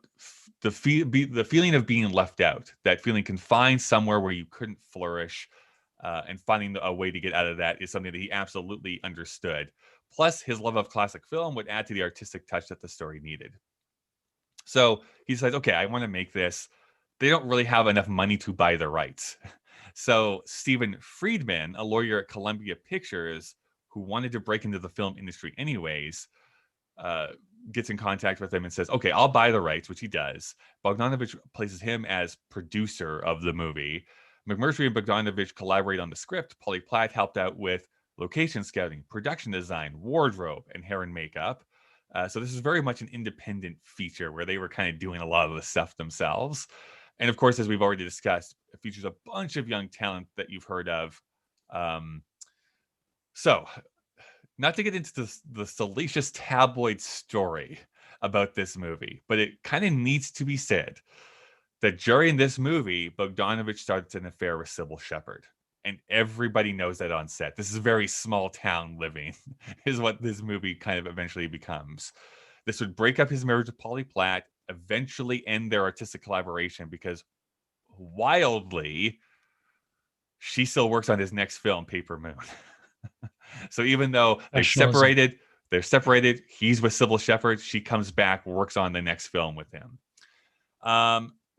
the feeling of being left out, that feeling confined somewhere where you couldn't flourish, and finding a way to get out of that is something that he absolutely understood. Plus, his love of classic film would add to the artistic touch that the story needed. So he says, okay, I want to make this. They don't really have enough money to buy the rights. So Stephen Friedman, a lawyer at Columbia Pictures, who wanted to break into the film industry anyways, gets in contact with him and says, okay, I'll buy the rights, which he does. Bogdanovich places him as producer of the movie. Mcmurtry and Bogdanovich collaborate on the script. Polly Platt helped out with location scouting, production design, wardrobe, and hair and makeup. So this is very much an independent feature where they were kind of doing a lot of the stuff themselves. And of course, as we've already discussed, it features a bunch of young talent that you've heard of. So not to get into the salacious tabloid story about this movie, but it kind of needs to be said that during this movie, Bogdanovich starts an affair with Sybil Shepherd. And everybody knows that on set. This is very small town living, is what this movie kind of eventually becomes. This would break up his marriage with Polly Platt, eventually end their artistic collaboration because wildly, she still works on his next film, Paper Moon. So even though Professionalism. they're separated, he's with Sybil Shepherd, she comes back, works on the next film with him.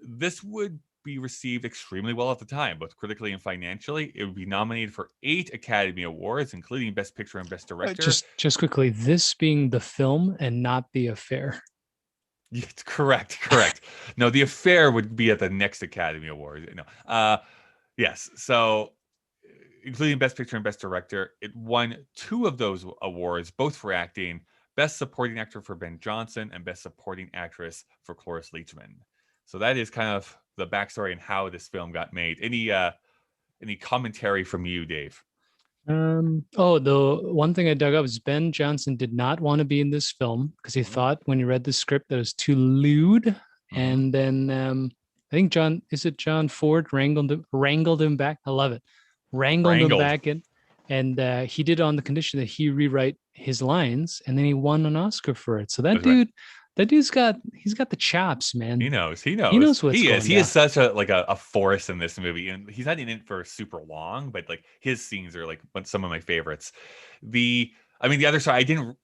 This would be received extremely well at the time, both critically and financially. It would be nominated for 8 Academy Awards, including Best Picture and Best Director. Just quickly, this being the film and not the affair. Correct. No, the affair would be at the next Academy Award. No, yes. So, including Best Picture and Best Director, it won 2 of those awards, both for acting: Best Supporting Actor for Ben Johnson and Best Supporting Actress for Cloris Leachman. So that is kind of the backstory and how this film got made. Any commentary from you, Dave? The one thing I dug up is Ben Johnson did not want to be in this film because he thought when he read the script that it was too lewd. And then I think John Ford wrangled him back. I love it. Wrangled him back in, and he did it on the condition that he rewrite his lines, and then he won an Oscar for it. So that dude's got the chops, man. He knows what's going on. He is such a force in this movie, and he's not in it for super long, but like his scenes are like some of my favorites. The other side, I didn't,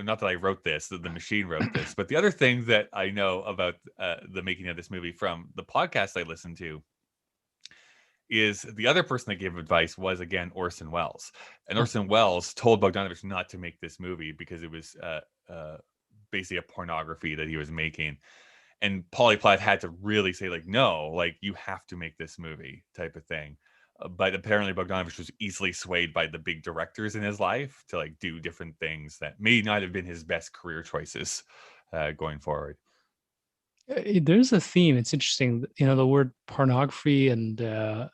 not that I wrote this, the machine wrote this, but the other thing that I know about the making of this movie from the podcast I listened to is the other person that gave advice was, again, Orson Welles. And Orson Welles told Bogdanovich not to make this movie because it was basically a pornography that he was making. And Polly Platt had to really say, like, no, like, you have to make this movie type of thing. But apparently Bogdanovich was easily swayed by the big directors in his life to like do different things that may not have been his best career choices going forward. There's a theme. It's interesting. The word pornography and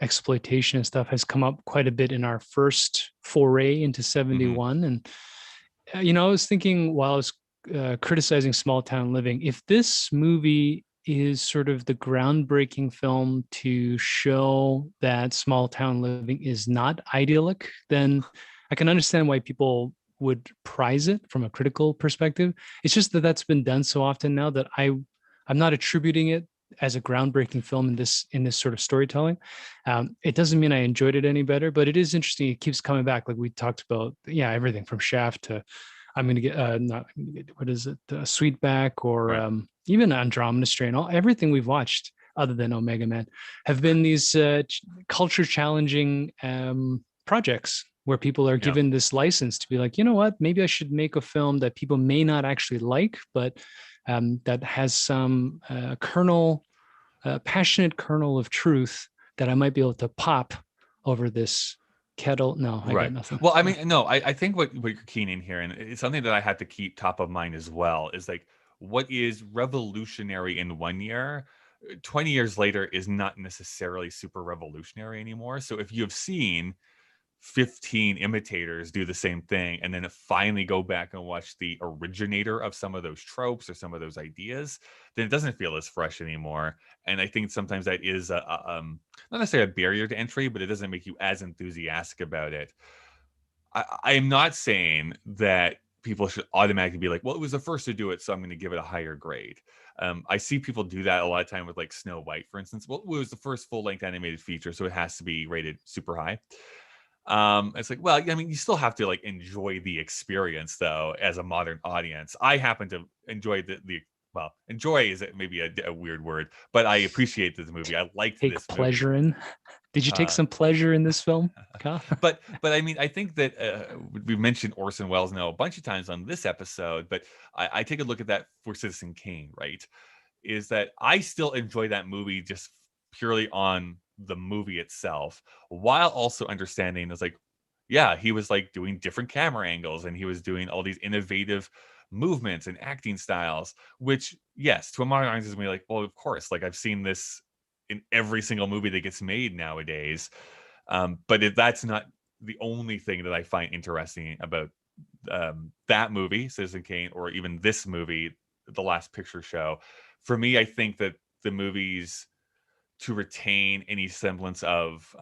exploitation and stuff has come up quite a bit in our first foray into 71. And, I was thinking while I was criticizing small town living, if this movie is sort of the groundbreaking film to show that small town living is not idyllic, then I can understand why people would prize it from a critical perspective. It's just that that's been done so often now that I'm not attributing it as a groundbreaking film in this sort of storytelling. It doesn't mean I enjoyed it any better, but it is interesting. It keeps coming back. Like we talked about, everything from Shaft to what is it? Sweetback or right. Even Andromeda Strain. Everything we've watched other than Omega Man have been these culture challenging projects where people are given this license to be like, you know what, maybe I should make a film that people may not actually like, but that has some passionate kernel of truth that I might be able to pop over this kettle. No, I got nothing. Well, I mean, no, I think what you're keen in here, and it's something that I had to keep top of mind as well, is like what is revolutionary in one year, 20 years later is not necessarily super revolutionary anymore. So if you've seen 15 imitators do the same thing and then finally go back and watch the originator of some of those tropes or some of those ideas, then it doesn't feel as fresh anymore. And I think sometimes that is not necessarily a barrier to entry, but it doesn't make you as enthusiastic about it. I am not saying that people should automatically be like, well, it was the first to do it, so I'm going to give it a higher grade. I see people do that a lot of time with like Snow White, for instance. Well, it was the first full-length animated feature, so it has to be rated super high. It's like, well, I mean, you still have to like enjoy the experience though as a modern audience. I happen to enjoy enjoy is maybe a weird word, but I appreciate this movie. I liked this movie. Take pleasure in. Did you take some pleasure in this film, Kyle? but I mean, I think that we mentioned Orson Welles now a bunch of times on this episode, but I take a look at that for Citizen Kane, right? Is that I still enjoy that movie just purely on the movie itself, while also understanding it's like, yeah, he was like doing different camera angles and he was doing all these innovative movements and acting styles, which, yes, to a modern audience is going to be like, well, of course, like I've seen this in every single movie that gets made nowadays. But that's not the only thing that I find interesting about that movie, Citizen Kane, or even this movie, The Last Picture Show. For me, I think that the movies, to retain any semblance of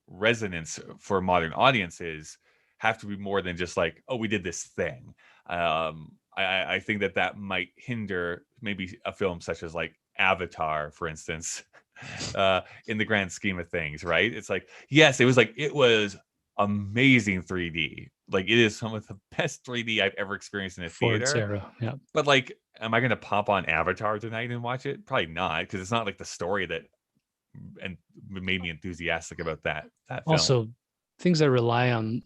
resonance for modern audiences, have to be more than just like, oh, we did this thing. I think that might hinder maybe a film such as like Avatar, for instance, in the grand scheme of things, right? It's like, yes, it was amazing 3D. Like, it is some of the best 3D I've ever experienced in a For its theater. era. Yeah. But like, am I going to pop on Avatar tonight and watch it? Probably not, because it's not like the story that and made me enthusiastic about that film. Also, things that rely on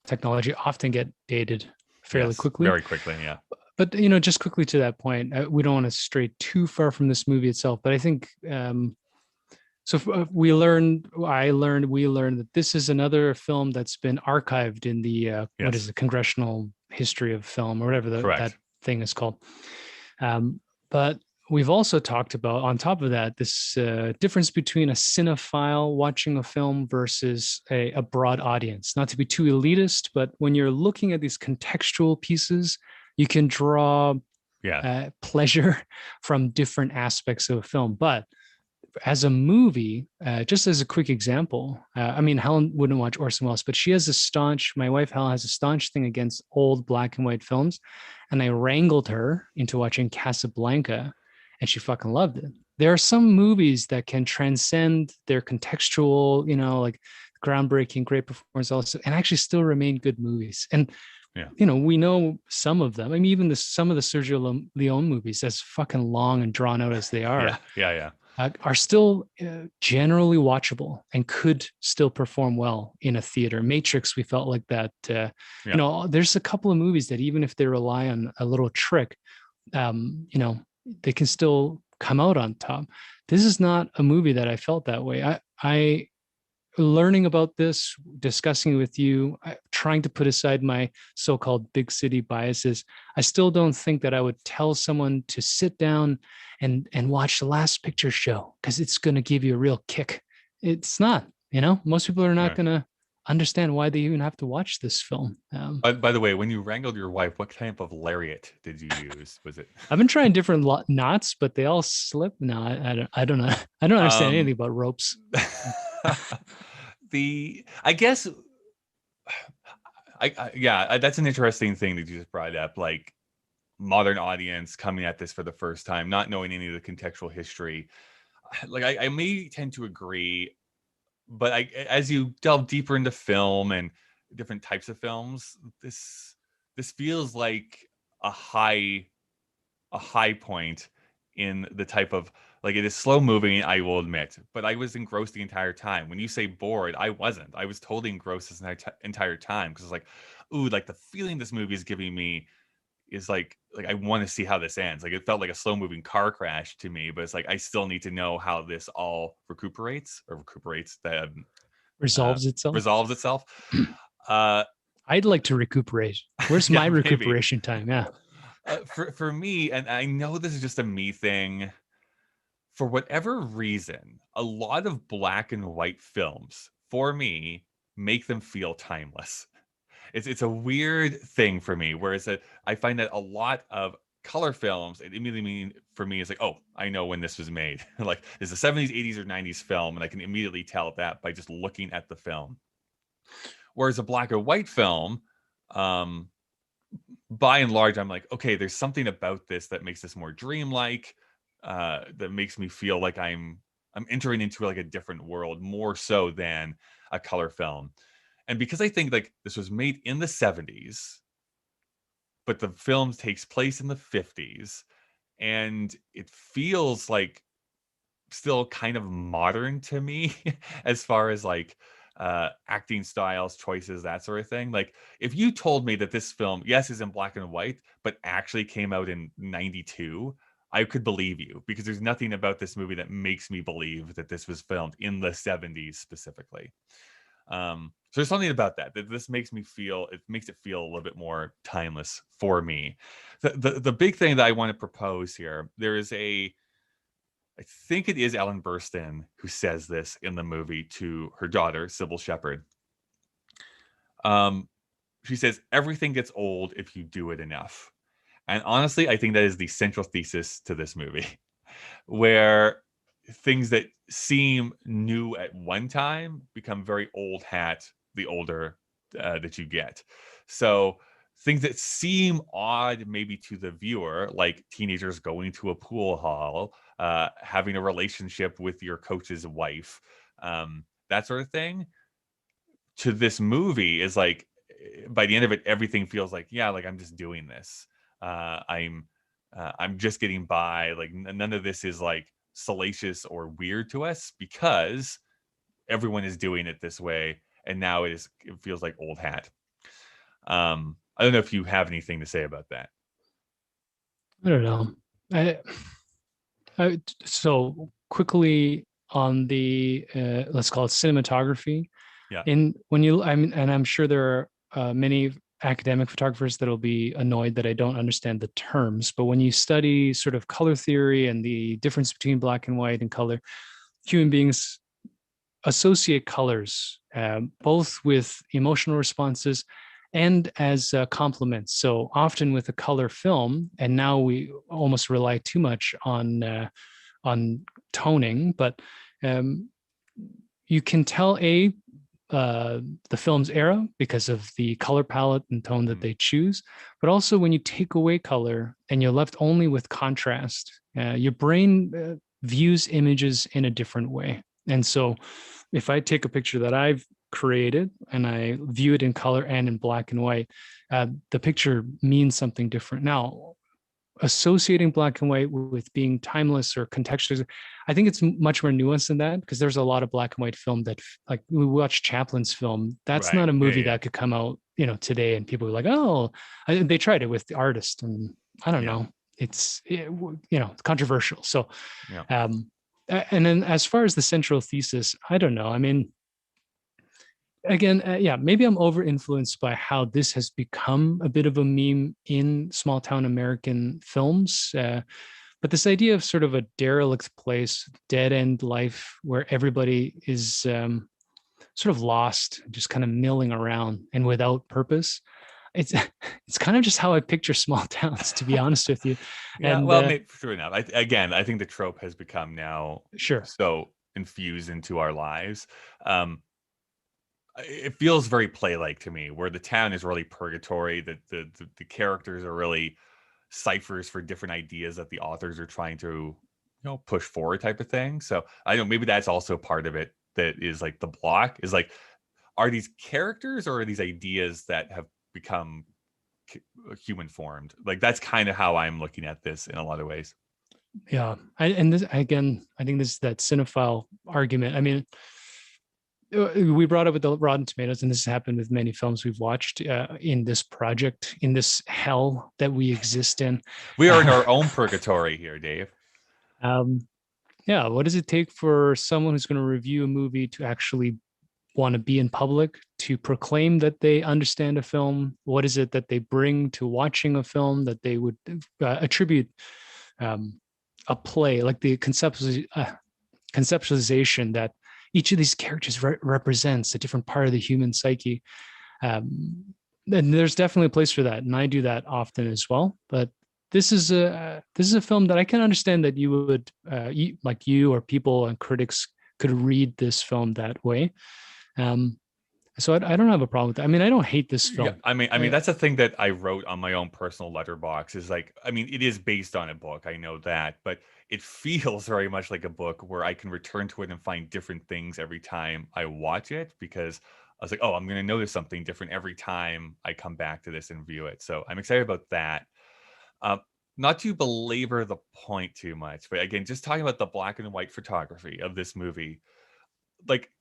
technology often get dated fairly Yes, quickly. very quickly. Yeah. But just quickly to that point, we don't want to stray too far from this movie itself. But I think so. We learned that this is another film that's been archived in the what is Yes. the Congressional History of Film, or whatever that Correct. thing is called. But we've also talked about, on top of that, this difference between a cinephile watching a film versus a broad audience. Not to be too elitist, but when you're looking at these contextual pieces, you can draw Yeah. pleasure from different aspects of a film. But as a movie, just as a quick example, I mean, Helen wouldn't watch Orson Welles, but she has my wife Helen has a staunch thing against old black and white films. And I wrangled her into watching Casablanca, and she fucking loved it. There are some movies that can transcend their contextual, like groundbreaking, great performance also, and actually still remain good movies. And Yeah. we know some of them. I mean, even some of the Sergio Leone movies, as fucking long and drawn out as they are, Yeah. are still generally watchable and could still perform well in a theater. Matrix, we felt like that. There's a couple of movies that even if they rely on a little trick, they can still come out on top. This is not a movie that I felt that way. I learning about this, discussing it with you, trying to put aside my so-called big city biases, I still don't think that I would tell someone to sit down and watch The Last Picture Show because it's going to give you a real kick. It's not. Most people are not Yeah. going to understand why they even have to watch this film. By the way, when you wrangled your wife, what type of lariat did you use? Was it? I've been trying different knots, but they all slip. No, I don't know. I don't understand anything about ropes. I guess, that's an interesting thing that you just brought up. Like, modern audience coming at this for the first time, not knowing any of the contextual history. Like, I may tend to agree, but as you delve deeper into film and different types of films, this feels like a high point in the type of, like, it is slow moving, I will admit, but I was engrossed the entire time. When you say bored, I wasn't. I was totally engrossed this entire time, because it's like, ooh, like, the feeling this movie is giving me is like I want to see how this ends. Like, it felt like a slow moving car crash to me, but it's like I still need to know how this all that Resolves itself. resolves itself. I'd like to recuperate. Where's my maybe. recuperation time? Yeah. For me, and I know this is just a me thing, for whatever reason, a lot of black and white films, for me, make them feel timeless. It's a weird thing for me, whereas I find that a lot of color films, it immediately mean for me is like, oh, I know when this was made. Like, it's a 70s, 80s, or 90s film, and I can immediately tell that by just looking at the film. Whereas a black and white film, by and large, I'm like, okay, there's something about this that makes this more dreamlike, that makes me feel like I'm entering into like a different world, more so than a color film. And because I think like this was made in the 70s, but the film takes place in the 50s, and it feels like still kind of modern to me as far as like acting styles, choices, that sort of thing. Like, if you told me that this film, yes, is in black and white, but actually came out in 92, I could believe you, because there's nothing about this movie that makes me believe that this was filmed in the 70s specifically. So there's something about that this makes me feel, it makes it feel a little bit more timeless for me. The big thing that I want to propose here, I think it is Ellen Burstyn who says this in the movie to her daughter, Sybil Shepherd. she says everything gets old if you do it enough. And honestly, I think that is the central thesis to this movie, where things that seem new at one time become very old hat the older that you get. So things that seem odd maybe to the viewer, like teenagers going to a pool hall, having a relationship with your coach's wife, that sort of thing, to this movie is like, by the end of it, everything feels like, yeah, like I'm just doing this. I'm just getting by. Like none of this is like salacious or weird to us because everyone is doing it this way, and now it feels like old hat. I don't know if you have anything to say about that. I don't know. I, so quickly on the let's call it cinematography. Yeah. And when you, I mean, and I'm sure there are many academic photographers that'll be annoyed that I don't understand the terms, but when you study sort of color theory and the difference between black and white and color, human beings associate colors both with emotional responses and as complements. So often with a color film, and now we almost rely too much on toning, but um, you can tell the film's era because of the color palette and tone that they choose, but also when you take away color and you're left only with contrast, your brain views images in a different way. And so if I take a picture that I've created and I view it in color and in black and white, the picture means something different. Now, associating black and white with being timeless or contextual, I think it's much more nuanced than that, because there's a lot of black and white film that, like we watch Chaplin's film, that's Right. not a Yeah, movie yeah. that could come out, today and people are like, oh, they tried it with the artist, and I don't Yeah. know, it's it's controversial. So Yeah. and then as far as the central thesis, I don't know. I mean, again, yeah, maybe I'm over influenced by how this has become a bit of a meme in small town American films. But this idea of sort of a derelict place, dead end life where everybody is sort of lost, just kind of milling around and without purpose. It's it's kind of just how I picture small towns, to be honest with you. Yeah, And well, maybe, true enough. I think the trope has become now sure, so infused into our lives. Um, it feels very play-like to me, where the town is really purgatory. That the characters are really ciphers for different ideas that the authors are trying to, push forward, type of thing. So I know maybe that's also part of it. That is like the block is like, are these characters or are these ideas that have become human formed? Like that's kind of how I'm looking at this in a lot of ways. yeah. And this again, I think this is that cinephile argument. I mean, we brought up with the Rotten Tomatoes, and this has happened with many films we've watched in this project, in this hell that we exist in. We are in our own purgatory here, Dave. Um, yeah, what does it take for someone who's going to review a movie to actually want to be in public, to proclaim that they understand a film? What is it that they bring to watching a film that they would attribute um, a play, like the conceptualization that each of these characters represents a different part of the human psyche? And there's definitely a place for that, and I do that often as well. But this is a film that I can understand that you would like you or people and critics could read this film that way. Um, so I don't have a problem with that. I mean, I don't hate this Yeah, film. I mean that's a thing that I wrote on my own personal letterbox. Is like, I mean, it is based on a book, I know that, but it feels very much like a book where I can return to it and find different things every time I watch it, because I was like, oh, I'm going to notice something different every time I come back to this and view it. So I'm excited about that. Um, Not to belabor the point too much, but again, just talking about the black and white photography of this movie, like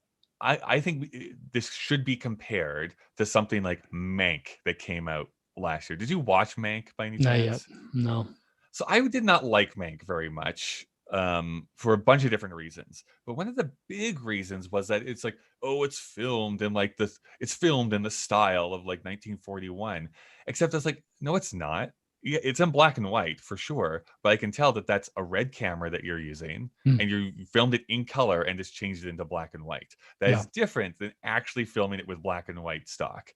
I think this should be compared to something like Mank that came out last year. Did you watch Mank by any Not yet. chance? No. So I did not like Mank very much, for a bunch of different reasons. But one of the big reasons was that it's like, oh, it's filmed in the style of like 1941. Except it's like, no, it's not. Yeah, it's in black and white for sure, but I can tell that that's a red camera that you're using, Mm, and you filmed it in color and just changed it into black and white. That yeah, is different than actually filming it with black and white stock.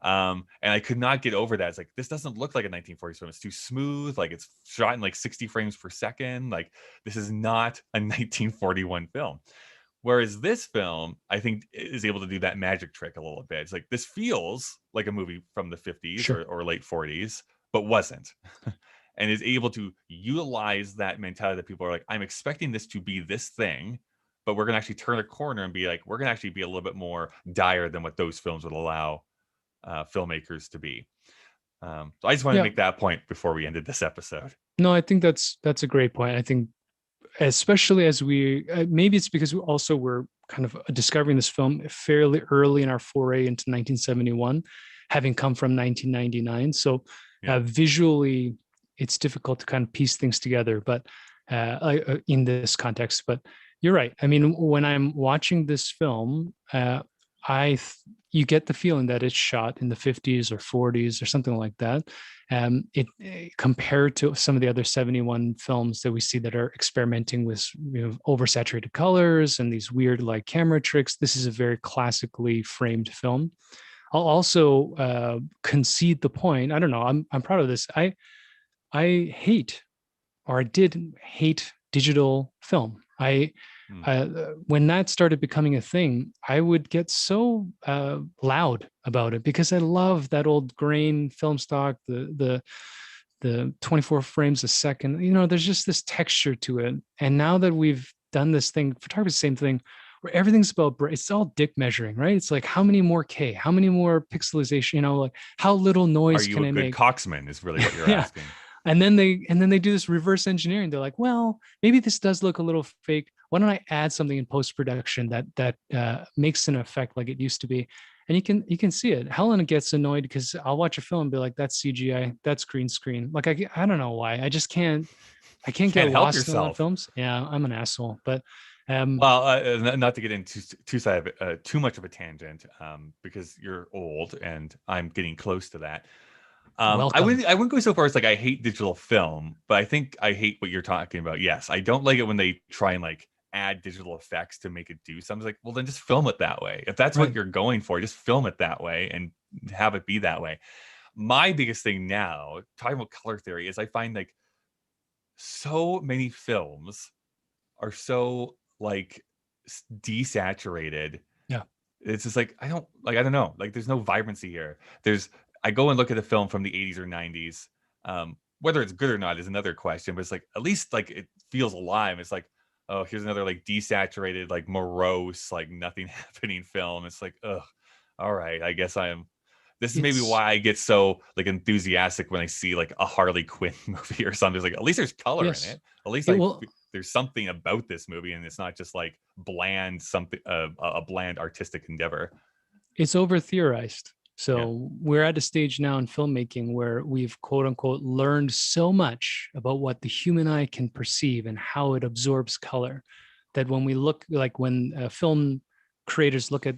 And I could not get over that. It's like, this doesn't look like a 1940s film. It's too smooth. Like, it's shot in like 60 frames per second. Like, this is not a 1941 film. Whereas this film, I think, is able to do that magic trick a little bit. It's like, this feels like a movie from the 50s sure. or late 40s, but wasn't. And is able to utilize that mentality that people are like, I'm expecting this to be this thing, but we're going to actually turn a corner and be like, we're going to actually be a little bit more dire than what those films would allow filmmakers to be. So I just wanted to Yeah. make that point before we ended this episode. No, I think that's a great point. I think especially as we maybe it's because we also were kind of discovering this film fairly early in our foray into 1971, having come from 1999. So Yeah. visually, it's difficult to kind of piece things together, but in this context. But you're right. I mean, when I'm watching this film, you get the feeling that it's shot in the 50s or 40s or something like that. Compared to some of the other 71 films that we see that are experimenting with oversaturated colors and these weird like camera tricks, this is a very classically framed film. I'll also concede the point. I don't know. I'm proud of this. I hate, or I did hate, digital film. Mm. When that started becoming a thing, I would get so loud about it because I love that old grain film stock, the 24 frames a second. There's just this texture to it. And now that we've done this thing, photography is the same thing, where everything's about, it's all dick measuring, right? It's like, how many more K, how many more pixelization, like how little Are noise you can a I good make? coxman is really what you're Yeah. asking. And then they do this reverse engineering. They're like, well, maybe this does look a little fake. Why don't I add something in post production that makes an effect like it used to be? And you can see it. Helen gets annoyed because I'll watch a film and be like, that's CGI, that's green screen. Like I don't know why. I can't get Can't help lost in a lot of yourself. films. Yeah, I'm an asshole. But Well, not to get into too much of a tangent, because you're old and I'm getting close to that. I welcome. wouldn't go so far as like I hate digital film, but I think I hate what you're talking about. Yes, I don't like it when they try and like add digital effects to make it do something. Like, well, then just film it that way. If that's what Right. you're going for, just film it that way and have it be that way. My biggest thing now, talking about color theory, is I find like so many films are so like desaturated. Yeah. It's just like I don't know, like there's no vibrancy here. There's I go and look at a film from the 80s or 90s. Whether it's good or not is another question, but it's like at least like it feels alive. It's like, oh, here's another like desaturated, like morose, like nothing happening film. It's like, ugh, all right, I guess this is maybe It's why I get so like enthusiastic when I see like a Harley Quinn movie or something. It's like at least there's color in yes. it. At least It will. there's something about this movie, and it's not just like bland something a bland artistic endeavor. It's over theorized. Yeah, So we're at a stage now in filmmaking where we've quote unquote learned so much about what the human eye can perceive and how it absorbs color that when we look, like when film creators look at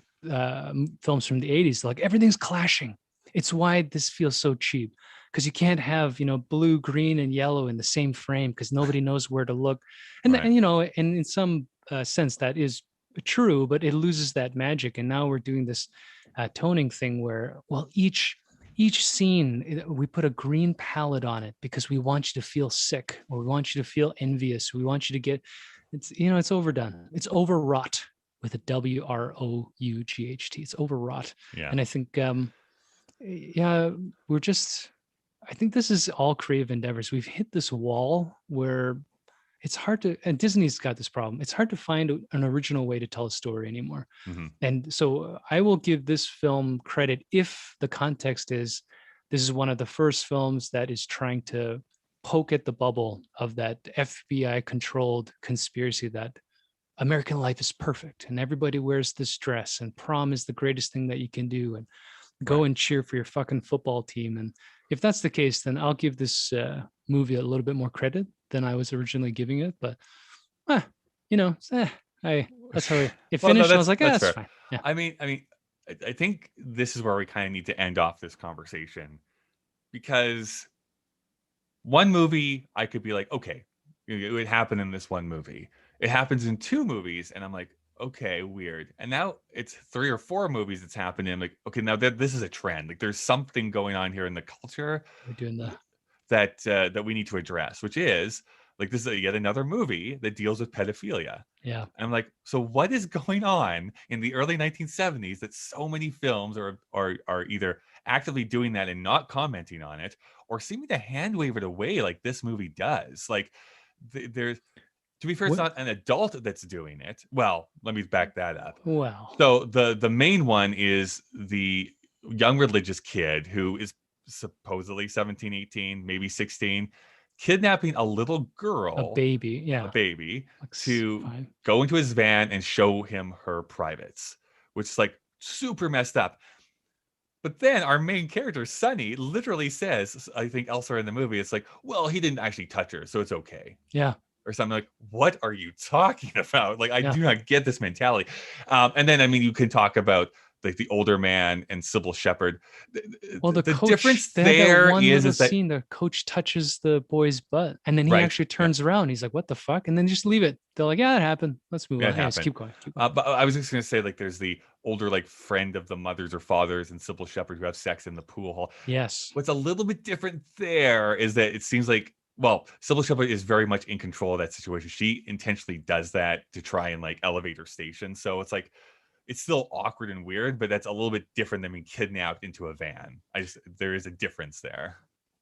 films from the 80s, like everything's clashing. It's why this feels so cheap, because you can't have blue, green, and yellow in the same frame because nobody knows where to look. and, right. and you know and in some sense that is true, but it loses that magic. And now we're doing this toning thing where, well, each scene we put a green palette on it because we want you to feel sick, or we want you to feel envious, we want you to get, it's overdone, it's overwrought, with a WROUGHT. It's overwrought. Yeah. And I think yeah, we're just, I think this is all creative endeavors. We've hit this wall where it's hard to, and Disney's got this problem, it's hard to find an original way to tell a story anymore. Hmm. And so I will give this film credit if the context is, this is one of the first films that is trying to poke at the bubble of that FBI controlled conspiracy that American life is perfect and everybody wears this dress and prom is the greatest thing that you can do, and go Right. and cheer for your fucking football team. And if that's the case, then I'll give this movie a little bit more credit than I was originally giving it. But, eh, that's how it Well, no, finished. And I was like, that's that's fair. fine. Yeah. I think this is where we kind of need to end off this conversation because one movie I could be like, okay, it would happen in this one movie. It happens in two movies, and I'm like, okay, weird. And now it's three or four movies it's happened in. Like, okay, now this is a trend. Like, there's something going on here in the culture We're doing the that we need to address, which is like this is yet another movie that deals with pedophilia. yeah. And I'm like, so what is going on in the early 1970s that so many films are either actively doing that and not commenting on it, or seeming to hand wave it away like this movie does? Like, there's to be fair, it's What? not an adult that's doing it. Well, let me back that up. Well, So the main one is the young religious kid who is supposedly 17, 18, maybe 16, kidnapping a little a girl, baby. a Yeah. baby, Like to 5. go into his van and show him her privates, which is like super messed up. But then our main character, Sonny, literally says, I think elsewhere in the movie, it's like, well, he didn't actually touch her, so it's okay. Yeah. Or something like, what are you talking about? Like, I Yeah. do not get this mentality. And then, I mean, you can talk about like the older man and Sybil Shepherd. Well, the coach, difference they had that there one little is that scene. The coach touches the boy's butt, and then he right, actually yeah, turns around. He's like, "What the fuck?" And then just leave it. They're like, "Yeah, it happened. Let's move yeah, on." it Anyways, happened. keep going. Keep going. But I was just gonna say, like, there's the older like friend of the mothers or fathers and Sybil Shepherd who have sex in the pool hall. Yes. What's a little bit different there is that it seems like, well, Sybil Shepherd is very much in control of that situation. She intentionally does that to try and like elevate her station. So it's like it's still awkward and weird, but that's a little bit different than being kidnapped into a van. There is a difference there.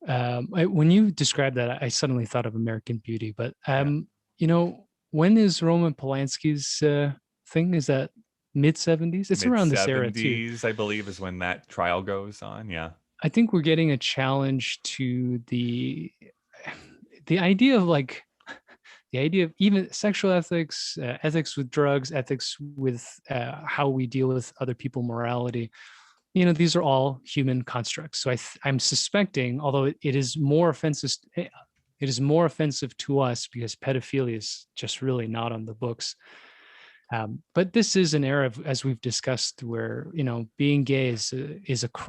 When you described that, I suddenly thought of American Beauty. But Yeah. when is Roman Polanski's thing? Is that mid-70s? It's Mid around this era too. 70s, I believe, is when that trial goes on. Yeah. I think we're getting a challenge to the idea of like the idea of even sexual ethics, ethics with drugs, ethics with how we deal with other people, morality. These are all human constructs. So I'm suspecting, although it is more offensive, it is more offensive to us because pedophilia is just really not on the books. But this is an era of, as we've discussed, where being gay is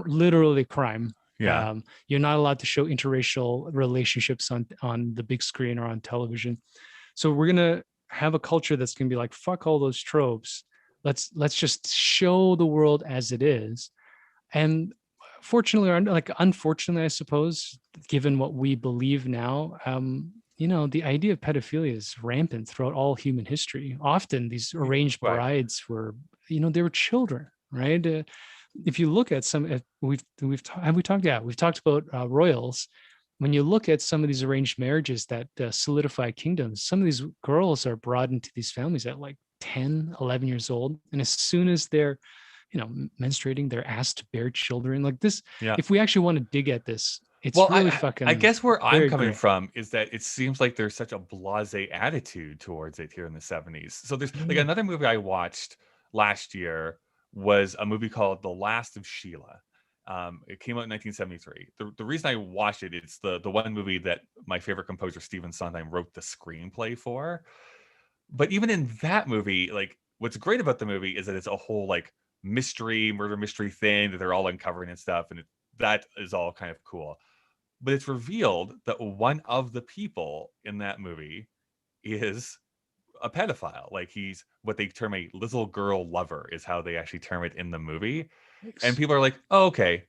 literally crime. Yeah. You're not allowed to show interracial relationships on the big screen or on television. So we're gonna have a culture that's gonna be like, fuck all those tropes. Let's just show the world as it is. And fortunately, or like unfortunately, I suppose, given what we believe now, the idea of pedophilia is rampant throughout all human history. Often these arranged Right. brides were, they were children, right? If you look at some, we've talked about royals. When you look at some of these arranged marriages that solidify kingdoms, some of these girls are brought into these families at like 10, 11 years old. And as soon as they're menstruating, they're asked to bear children like this. Yeah. If we actually want to dig at this, it's Well, really I guess where I'm very coming gray. from is that it seems like there's such a blasé attitude towards it here in the 70s. So there's like another movie I watched last year was a movie called The Last of Sheila. It came out in 1973. The reason I watched it, it's the one movie that my favorite composer Stephen Sondheim wrote the screenplay for. But even in that movie, like what's great about the movie is that it's a whole like murder mystery thing that they're all uncovering and stuff, and that is all kind of cool. But it's revealed that one of the people in that movie is a pedophile. Like he's what they term a little girl lover, is how they actually term it in the movie. And people are like, oh, okay.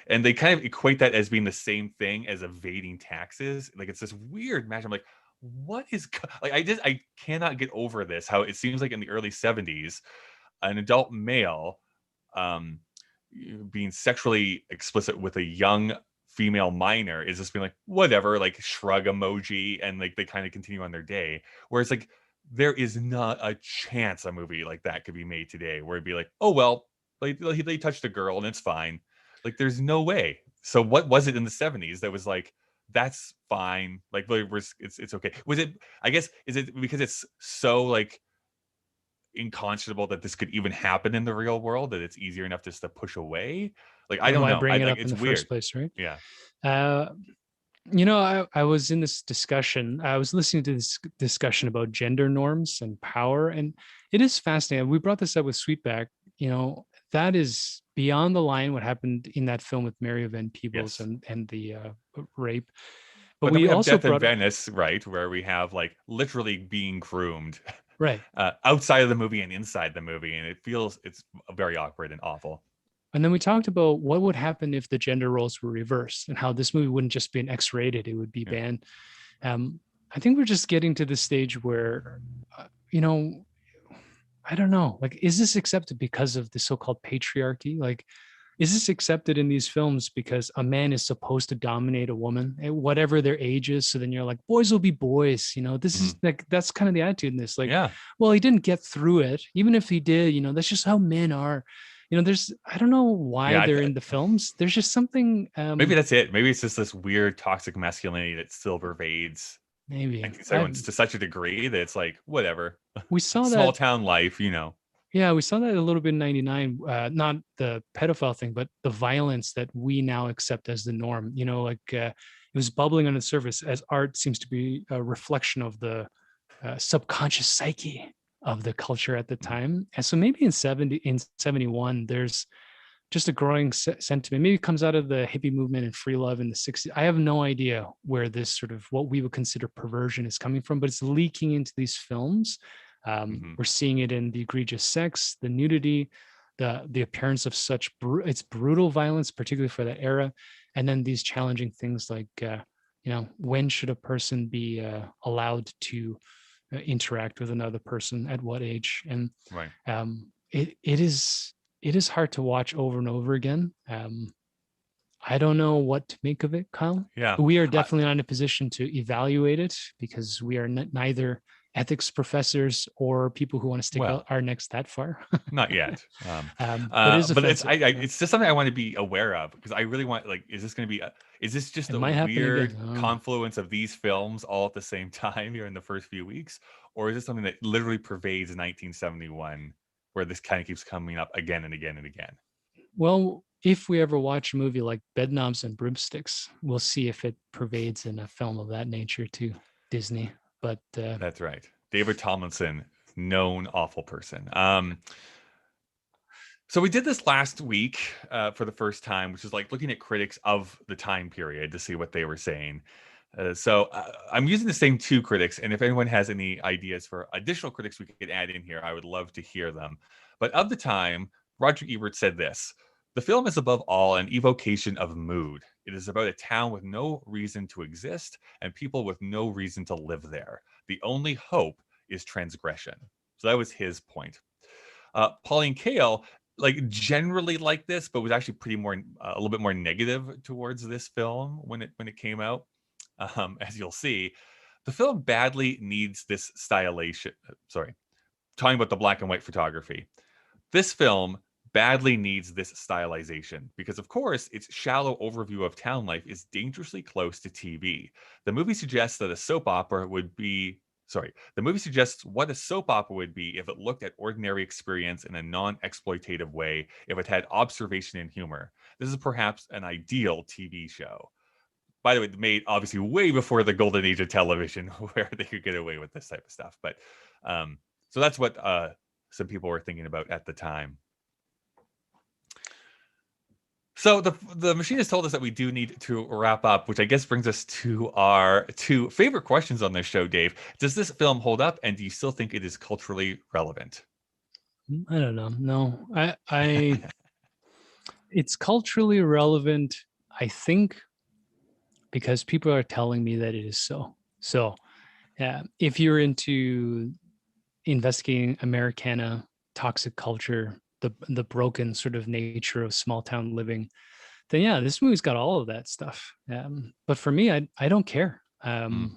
And they kind of equate that as being the same thing as evading taxes. Like it's this weird match. I'm like, what is like I cannot get over this. How it seems like in the early 70s, an adult male um being sexually explicit with a young female minor is just being like whatever, like shrug emoji, and like they kind of continue on their day. Whereas like there is not a chance a movie like that could be made today where it'd be like, oh well, they touched a girl and it's fine. Like there's no way. So what was it in the 70s that was like that's fine, like it's okay? Was it, I guess, is it because it's so like unconscionable that this could even happen in the real world that it's easier enough just to push away? Like I And don't why know, I bring it like up in it's the weird. first place, right? Yeah. Uh, I was in this discussion. I was listening to this discussion about gender norms and power, and it is fascinating. We brought this up with Sweetback. That is beyond the line what happened in that film with Mary Van Peebles Yes. and the rape. But But then we we have also Death in brought up, Venice, right, where we have like literally being groomed right. outside of the movie and inside the movie, and it's very awkward and awful. And then we talked about what would happen if the gender roles were reversed and how this movie wouldn't just be an X-rated, it would be Yeah. banned. I think we're just getting to the stage where, you know, I don't know, like, is this accepted because of the so-called patriarchy? Like, is this accepted in these films because a man is supposed to dominate a woman at whatever their age is? So then you're like, boys will be boys, this is Mhm. like, that's kind of the attitude in this. Like, Yeah. well, he didn't get through it. Even if he did, that's just how men are. There's, I don't know why Yeah. they're in the films. There's just something, Maybe that's it. Maybe it's just this weird toxic masculinity that still pervades maybe 1971 to such a degree that it's like, whatever. we saw Small that. town life. Yeah, we saw that a little bit in 99, not the pedophile thing, but the violence that we now accept as the norm. It was bubbling on the surface as art seems to be a reflection of the subconscious psyche of the culture at the Mhm. time. And so maybe in 71, there's just a growing sentiment. Maybe it comes out of the hippie movement and free love in the 60s. I have no idea where this sort of what we would consider perversion is coming from, but it's leaking into these films. Mhm. We're seeing it in the egregious sex, the nudity, the appearance of such it's brutal violence, particularly for that era, and then these challenging things like when should a person be allowed to interact with another person at what age? And Right. it is hard to watch over and over again. I don't know what to make of it, Kyle. Yeah. We are I, definitely not in a position to evaluate it because we are neither ethics professors or people who want to stick well, our necks that far. not yet. But it is But offensive. it's just something I want to be aware of because I really want, like, is this going to be is this just It a might happen weird again. confluence of these films all at the same time here in the first few weeks, or is this something that literally pervades 1971, where this kind of keeps coming up again and again and again? Well, if we ever watch a movie like Bedknobs and Broomsticks, we'll see if it pervades in a film of that nature to Disney. But That's right. David Tomlinson, known awful person. So we did this last week for the first time, which is like looking at critics of the time period to see what they were saying. I'm using the same two critics, and if anyone has any ideas for additional critics we could add in here, I would love to hear them. But of the time, Roger Ebert said this: "The film is above all an evocation of mood. It is about a town with no reason to exist and people with no reason to live there. The only hope is transgression." So that was his point. Pauline Kael, like, generally like this, but was actually a little bit more negative towards this film when it came out. As you'll see, the film badly needs this stylization. Sorry, talking about the black and white photography. This film badly needs this stylization because, of course, its shallow overview of town life is dangerously close to TV. The movie suggests that a soap opera would be. Sorry, the movie suggests what a soap opera would be if it looked at ordinary experience in a non exploitative way, if it had observation and humor. This is perhaps an ideal TV show. By the way, made obviously way before the golden age of television where they could get away with this type of stuff. But so that's what some people were thinking about at the time. So the machine has told us that we do need to wrap up, which I guess brings us to our two favorite questions on this show, Dave. Does this film hold up, and do you still think it is culturally relevant? I don't know. No, it's culturally relevant, I think, because people are telling me that it is so. So, if you're into investigating Americana, toxic culture, the broken sort of nature of small town living, then yeah, this movie's got all of that stuff. But for me, I don't care. Mm,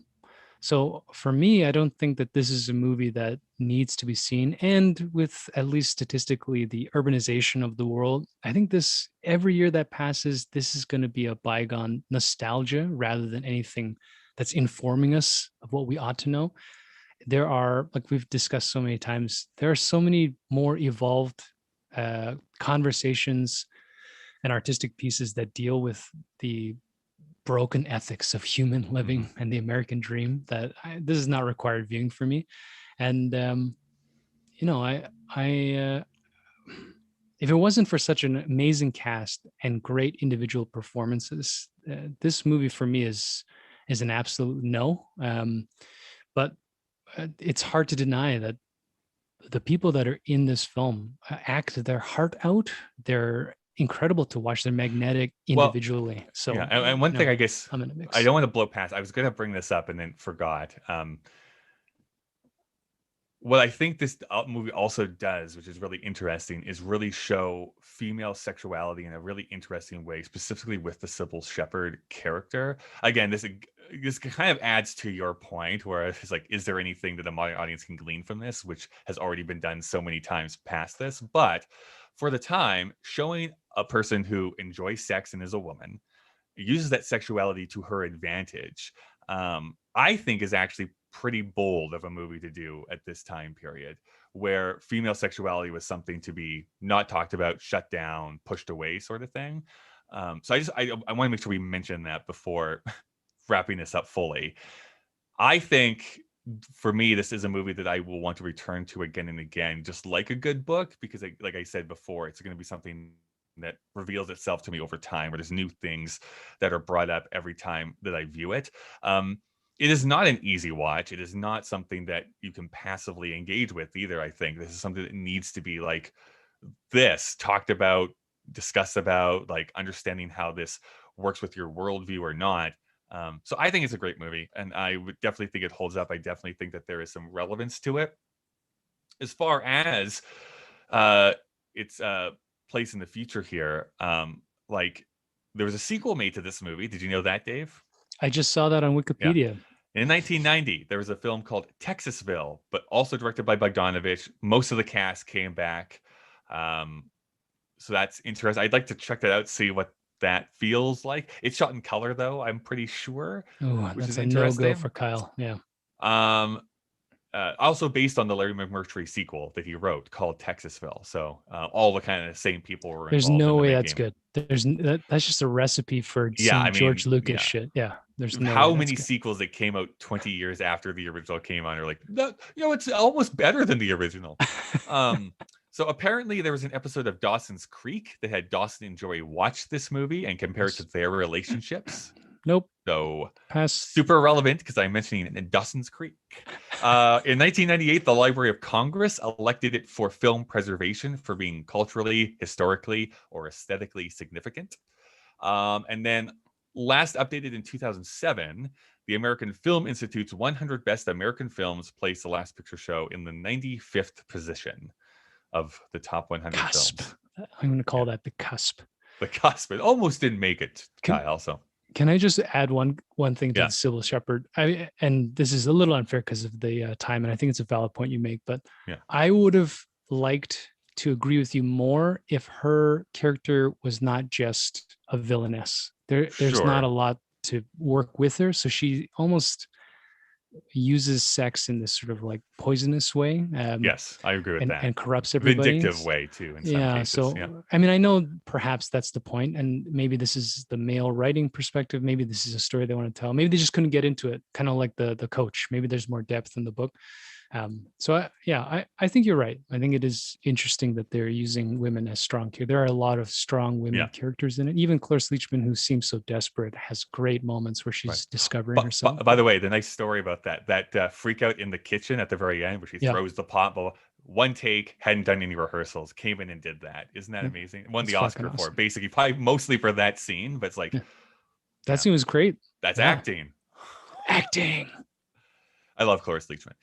So for me, I don't think that this is a movie that needs to be seen. And with at least statistically the urbanization of the world, I think this every year that passes, this is going to be a bygone nostalgia rather than anything that's informing us of what we ought to know. There are, like we've discussed so many times, there are so many more evolved conversations and artistic pieces that deal with the broken ethics of human living mhm. and the American dream that this is not required viewing for me. And I if it wasn't for such an amazing cast and great individual performances, this movie for me is an absolute no. But it's hard to deny that the people that are in this film act their heart out. They're incredible to watch. They're magnetic Well, individually. So yeah, and one thing I guess I'm in a I mix. don't want to blow past. I was going to bring this up and then forgot. What I think this movie also does, which is really interesting, is really show female sexuality in a really interesting way, specifically with the Sybil Shepherd character. Again, this kind of adds to your point, where it's like, is there anything that the modern audience can glean from this, which has already been done so many times past this? But for the time, showing a person who enjoys sex and is a woman, uses that sexuality to her advantage, I think is actually pretty bold of a movie to do at this time period, where female sexuality was something to be not talked about, shut down, pushed away, sort of thing. So I want to make sure we mention that before wrapping this up fully. I think for me, this is a movie that I will want to return to again and again, just like a good book, because like I said before, it's going to be something that reveals itself to me over time, where there's new things that are brought up every time that I view it. It is not an easy watch. It is not something that you can passively engage with either. I think this is something that needs to be like this talked about, discussed about, like understanding how this works with your worldview or not. So I think it's a great movie, and I would definitely think it holds up. I definitely think that there is some relevance to it. As far as its place in the future here, like there was a sequel made to this movie. Did you know that, Dave? I just saw that on Yeah. Wikipedia. In 1990, there was a film called Texasville, but also directed by Bogdanovich. Most of the cast came back. So that's interesting. I'd like to check that out, see what that feels like. It's shot in color, though, I'm pretty sure, Oh, which that's is a no-go for interesting. Kyle. Yeah. Um, also based on the Larry Mcmurtry sequel that he wrote called Texasville. So all the kind of same people were There's involved in no the way that's making. good. That's just a recipe for Yeah, I some George mean, Lucas yeah. shit. Yeah. There's no way How that's many good. sequels that came out 20 years after the original came out are like, it's almost better than the original. So apparently there was an episode of Dawson's Creek that had Dawson and Joey watch this movie and compare it to their relationships. Nope. So Pass. super relevant because I'm mentioning it in Dawson's Creek. In 1998, the Library of Congress elected it for film preservation for being culturally, historically, or aesthetically significant. And then last updated in 2007, the American Film Institute's 100 Best American Films placed The Last Picture Show in the 95th position of the top 100 cusp. films. I'm going to call that the cusp. The cusp. It almost didn't make it, Kyle. So can I just add one thing to yeah. the Sybil Shepherd? And this is a little unfair because of the time, and I think it's a valid point you make, but yeah. I would have liked to agree with you more if her character was not just a villainess. There's not a lot to work with her, so she almost uses sex in this sort of like poisonous way. Yes, I agree with that. And corrupts everybody. Vindictive way too, in some cases. So I mean, I know perhaps that's the point, and maybe this is the male writing perspective. Maybe this is a story they want to tell. Maybe they just couldn't get into it, kind of like the coach. Maybe there's more depth in the book. I think you're right. I think it is interesting that they're using women as strong here. There are a lot of strong women characters in it. Even Cloris Leachman, who seems so desperate, has great moments where she's discovering herself. By the way, the nice story about that freak out in the kitchen at the very end where she throws the pot, but one take, hadn't done any rehearsals, came in and did that. Isn't that amazing? Won the Oscar for it, basically, probably mostly for that scene, but it's like that scene was great. That's acting. I love Cloris Leachman.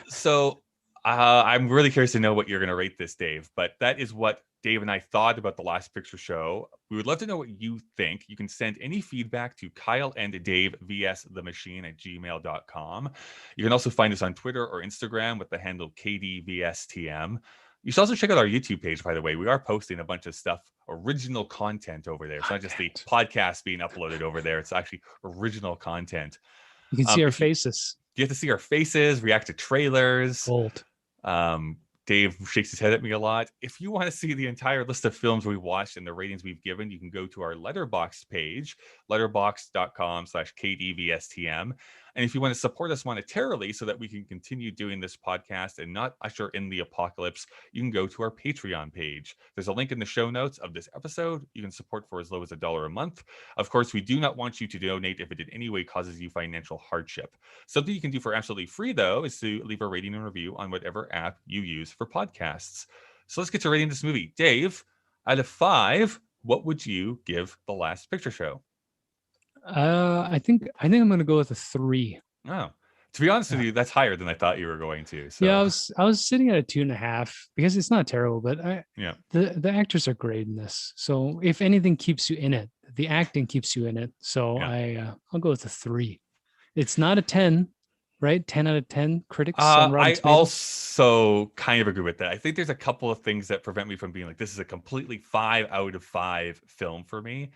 So I'm really curious to know what you're going to rate this, Dave. But that is what Dave and I thought about The Last Picture Show. We would love to know what you think. You can send any feedback to kyleanddavevsthemachine at gmail.com. You can also find us on Twitter or Instagram with the handle KDVSTM. You should also check out our YouTube page, by the way. We are posting a bunch of stuff, original content over there. It's not just the podcast being uploaded over there. It's actually original content. You can see our faces. You have to see our faces, react to trailers. Gold. Dave shakes his head at me a lot. If you want to see the entire list of films we watched and the ratings we've given, you can go to our Letterboxd page, letterboxd.com/KDVSTM. And if you want to support us monetarily so that we can continue doing this podcast and not usher in the apocalypse, you can go to our Patreon page. There's a link in the show notes of this episode. You can support for as low as $1 a month. Of course, we do not want you to donate if it in any way causes you financial hardship. Something you can do for absolutely free, though, is to leave a rating and review on whatever app you use for podcasts. So let's get to rating this movie. Dave, out of 5, what would you give The Last Picture Show? I think I'm going to go with a 3. Oh, to be honest with you, that's higher than I thought you were going to. So yeah, I was sitting at a 2.5 because it's not terrible, but the actors are great in this. So if anything keeps you in it, the acting keeps you in it. So I'll go with a 3. It's not a 10, right? 10 out of 10 critics on Rotten Tomatoes. I also kind of agree with that. I think there's a couple of things that prevent me from being like, this is a completely 5 out of 5 film for me.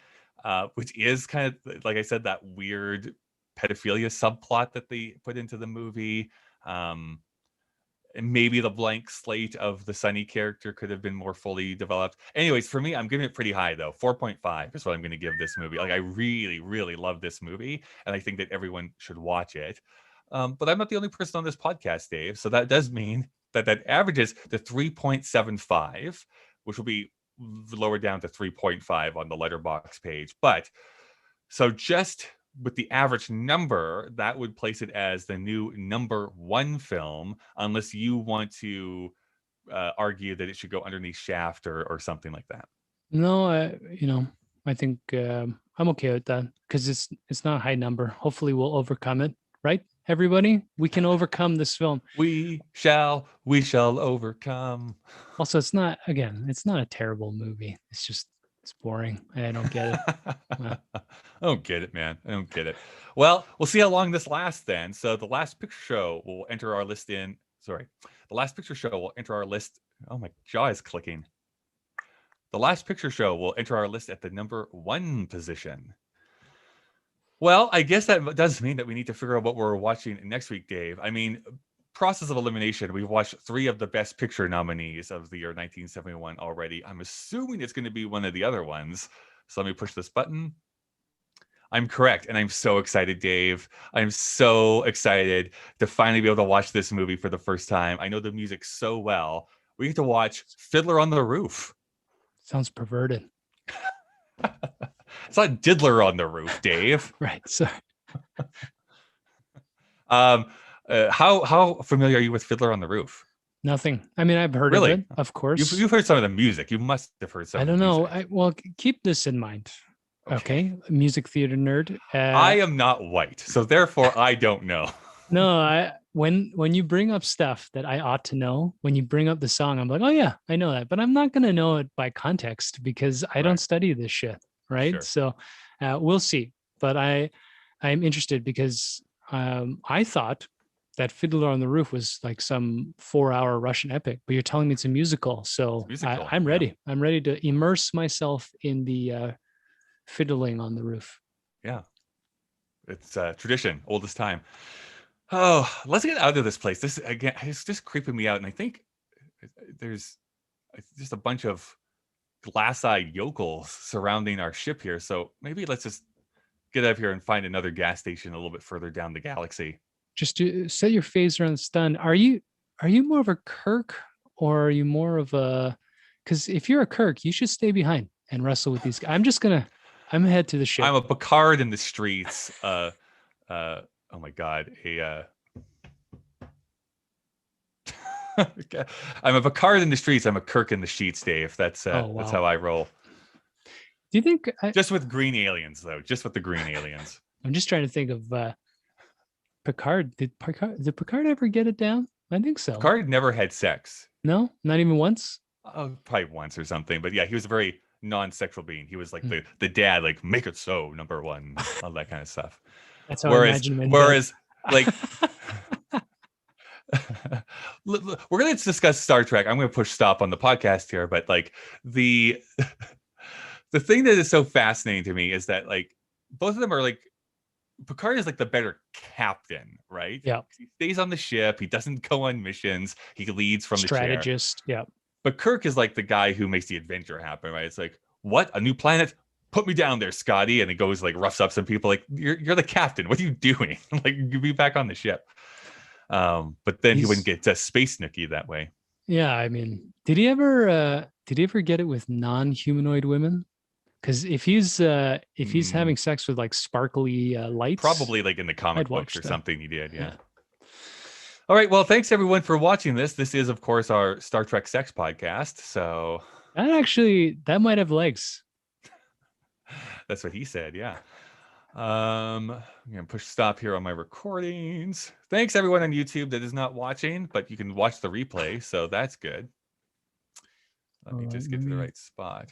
Which is kind of, like I said, that weird pedophilia subplot that they put into the movie. And maybe the blank slate of the Sunny character could have been more fully developed. Anyways, for me, I'm giving it pretty high, though. 4.5 is what I'm going to give this movie. Like, I really, really love this movie, and I think that everyone should watch it. But I'm not the only person on this podcast, Dave. So that does mean that averages to 3.75, which will be lowered down to 3.5 on the Letterboxd page. But so just with the average number, that would place it as the new number 1 film, unless you want to argue that it should go underneath Shaft or something like that. No, I think I'm okay with that because it's not a high number. Hopefully we'll overcome it, right? Everybody, we can overcome this film. We shall overcome. Also, it's not a terrible movie. It's boring. I don't get it. I don't get it, man. I don't get it. Well, we'll see how long this lasts then. So the Last Picture Show will enter our list in. Sorry. The Last Picture Show will enter our list. Oh, my jaw is clicking. The Last Picture Show will enter our list at the number 1 position. Well, I guess that does mean that we need to figure out what we're watching next week, Dave. I mean, process of elimination, we've watched 3 of the Best Picture nominees of the year 1971 already. I'm assuming it's going to be one of the other ones. So let me push this button. I'm correct. And I'm so excited, Dave. I'm so excited to finally be able to watch this movie for the first time. I know the music so well. We get to watch Fiddler on the Roof. Sounds perverted. It's not Diddler on the Roof, Dave. Right. Sorry. How familiar are you with Fiddler on the Roof? Nothing. I mean, I've heard of it, of course. You've heard some of the music. You must have heard some. I don't know. Keep this in mind. Okay. Music theater nerd. I am not white, so therefore I don't know. No, when you bring up stuff that I ought to know, when you bring up the song, I'm like, oh yeah, I know that, but I'm not gonna know it by context because I don't study this shit, right? Sure. So we'll see. But I'm interested because I thought that Fiddler on the Roof was like some 4-hour Russian epic, but you're telling me it's a musical, so I'm ready. Yeah. I'm ready to immerse myself in the fiddling on the roof. Yeah, it's tradition, oldest time. Oh, let's get out of this place. This again, it's just creeping me out, and I think there's just a bunch of glass-eyed yokels surrounding our ship here. So maybe let's just get out of here and find another gas station a little bit further down the galaxy. Just to set your phaser on stun, are you more of a Kirk or are you more of a? Because if you're a Kirk, you should stay behind and wrestle with these guys. I'm head to the ship. I'm a Picard in the streets. Oh my God, I'm a Picard in the streets. I'm a Kirk in the sheets, Dave. That's how I roll. Do you think just with green aliens though? Just with the green aliens. I'm just trying to think of Picard. Did Picard ever get it down? I think so. Picard never had sex. No, not even once. Oh, probably once or something. But yeah, he was a very non-sexual being. He was like the dad, like make it so, number 1, all that kind of stuff. That's how I imagine him. Whereas, like, we're going to discuss Star Trek. I'm going to push stop on the podcast here, but like the thing that is so fascinating to me is that like both of them are like Picard is like the better captain, right? Yeah. He stays on the ship. He doesn't go on missions. He leads from the chair. Strategist. Yeah. But Kirk is like the guy who makes the adventure happen, right? It's like, what? A new planet? put me down there, Scotty. And it goes like roughs up some people like, you're the captain. What are you doing? Like, get me back on the ship. But then he wouldn't get to Space Nookie that way. Yeah, I mean, did he ever get it with non-humanoid women? Because if he's having sex with like sparkly lights, probably like in the comic I'd books watch or that. something he did. Yeah. All right. Well, thanks everyone for watching this. This is, of course, our Star Trek sex podcast. So that might have legs. that's what he said. Yeah. I'm gonna push stop here on my recordings. Thanks everyone on YouTube that is not watching, but you can watch the replay, so that's good. Let me just get to the right spot.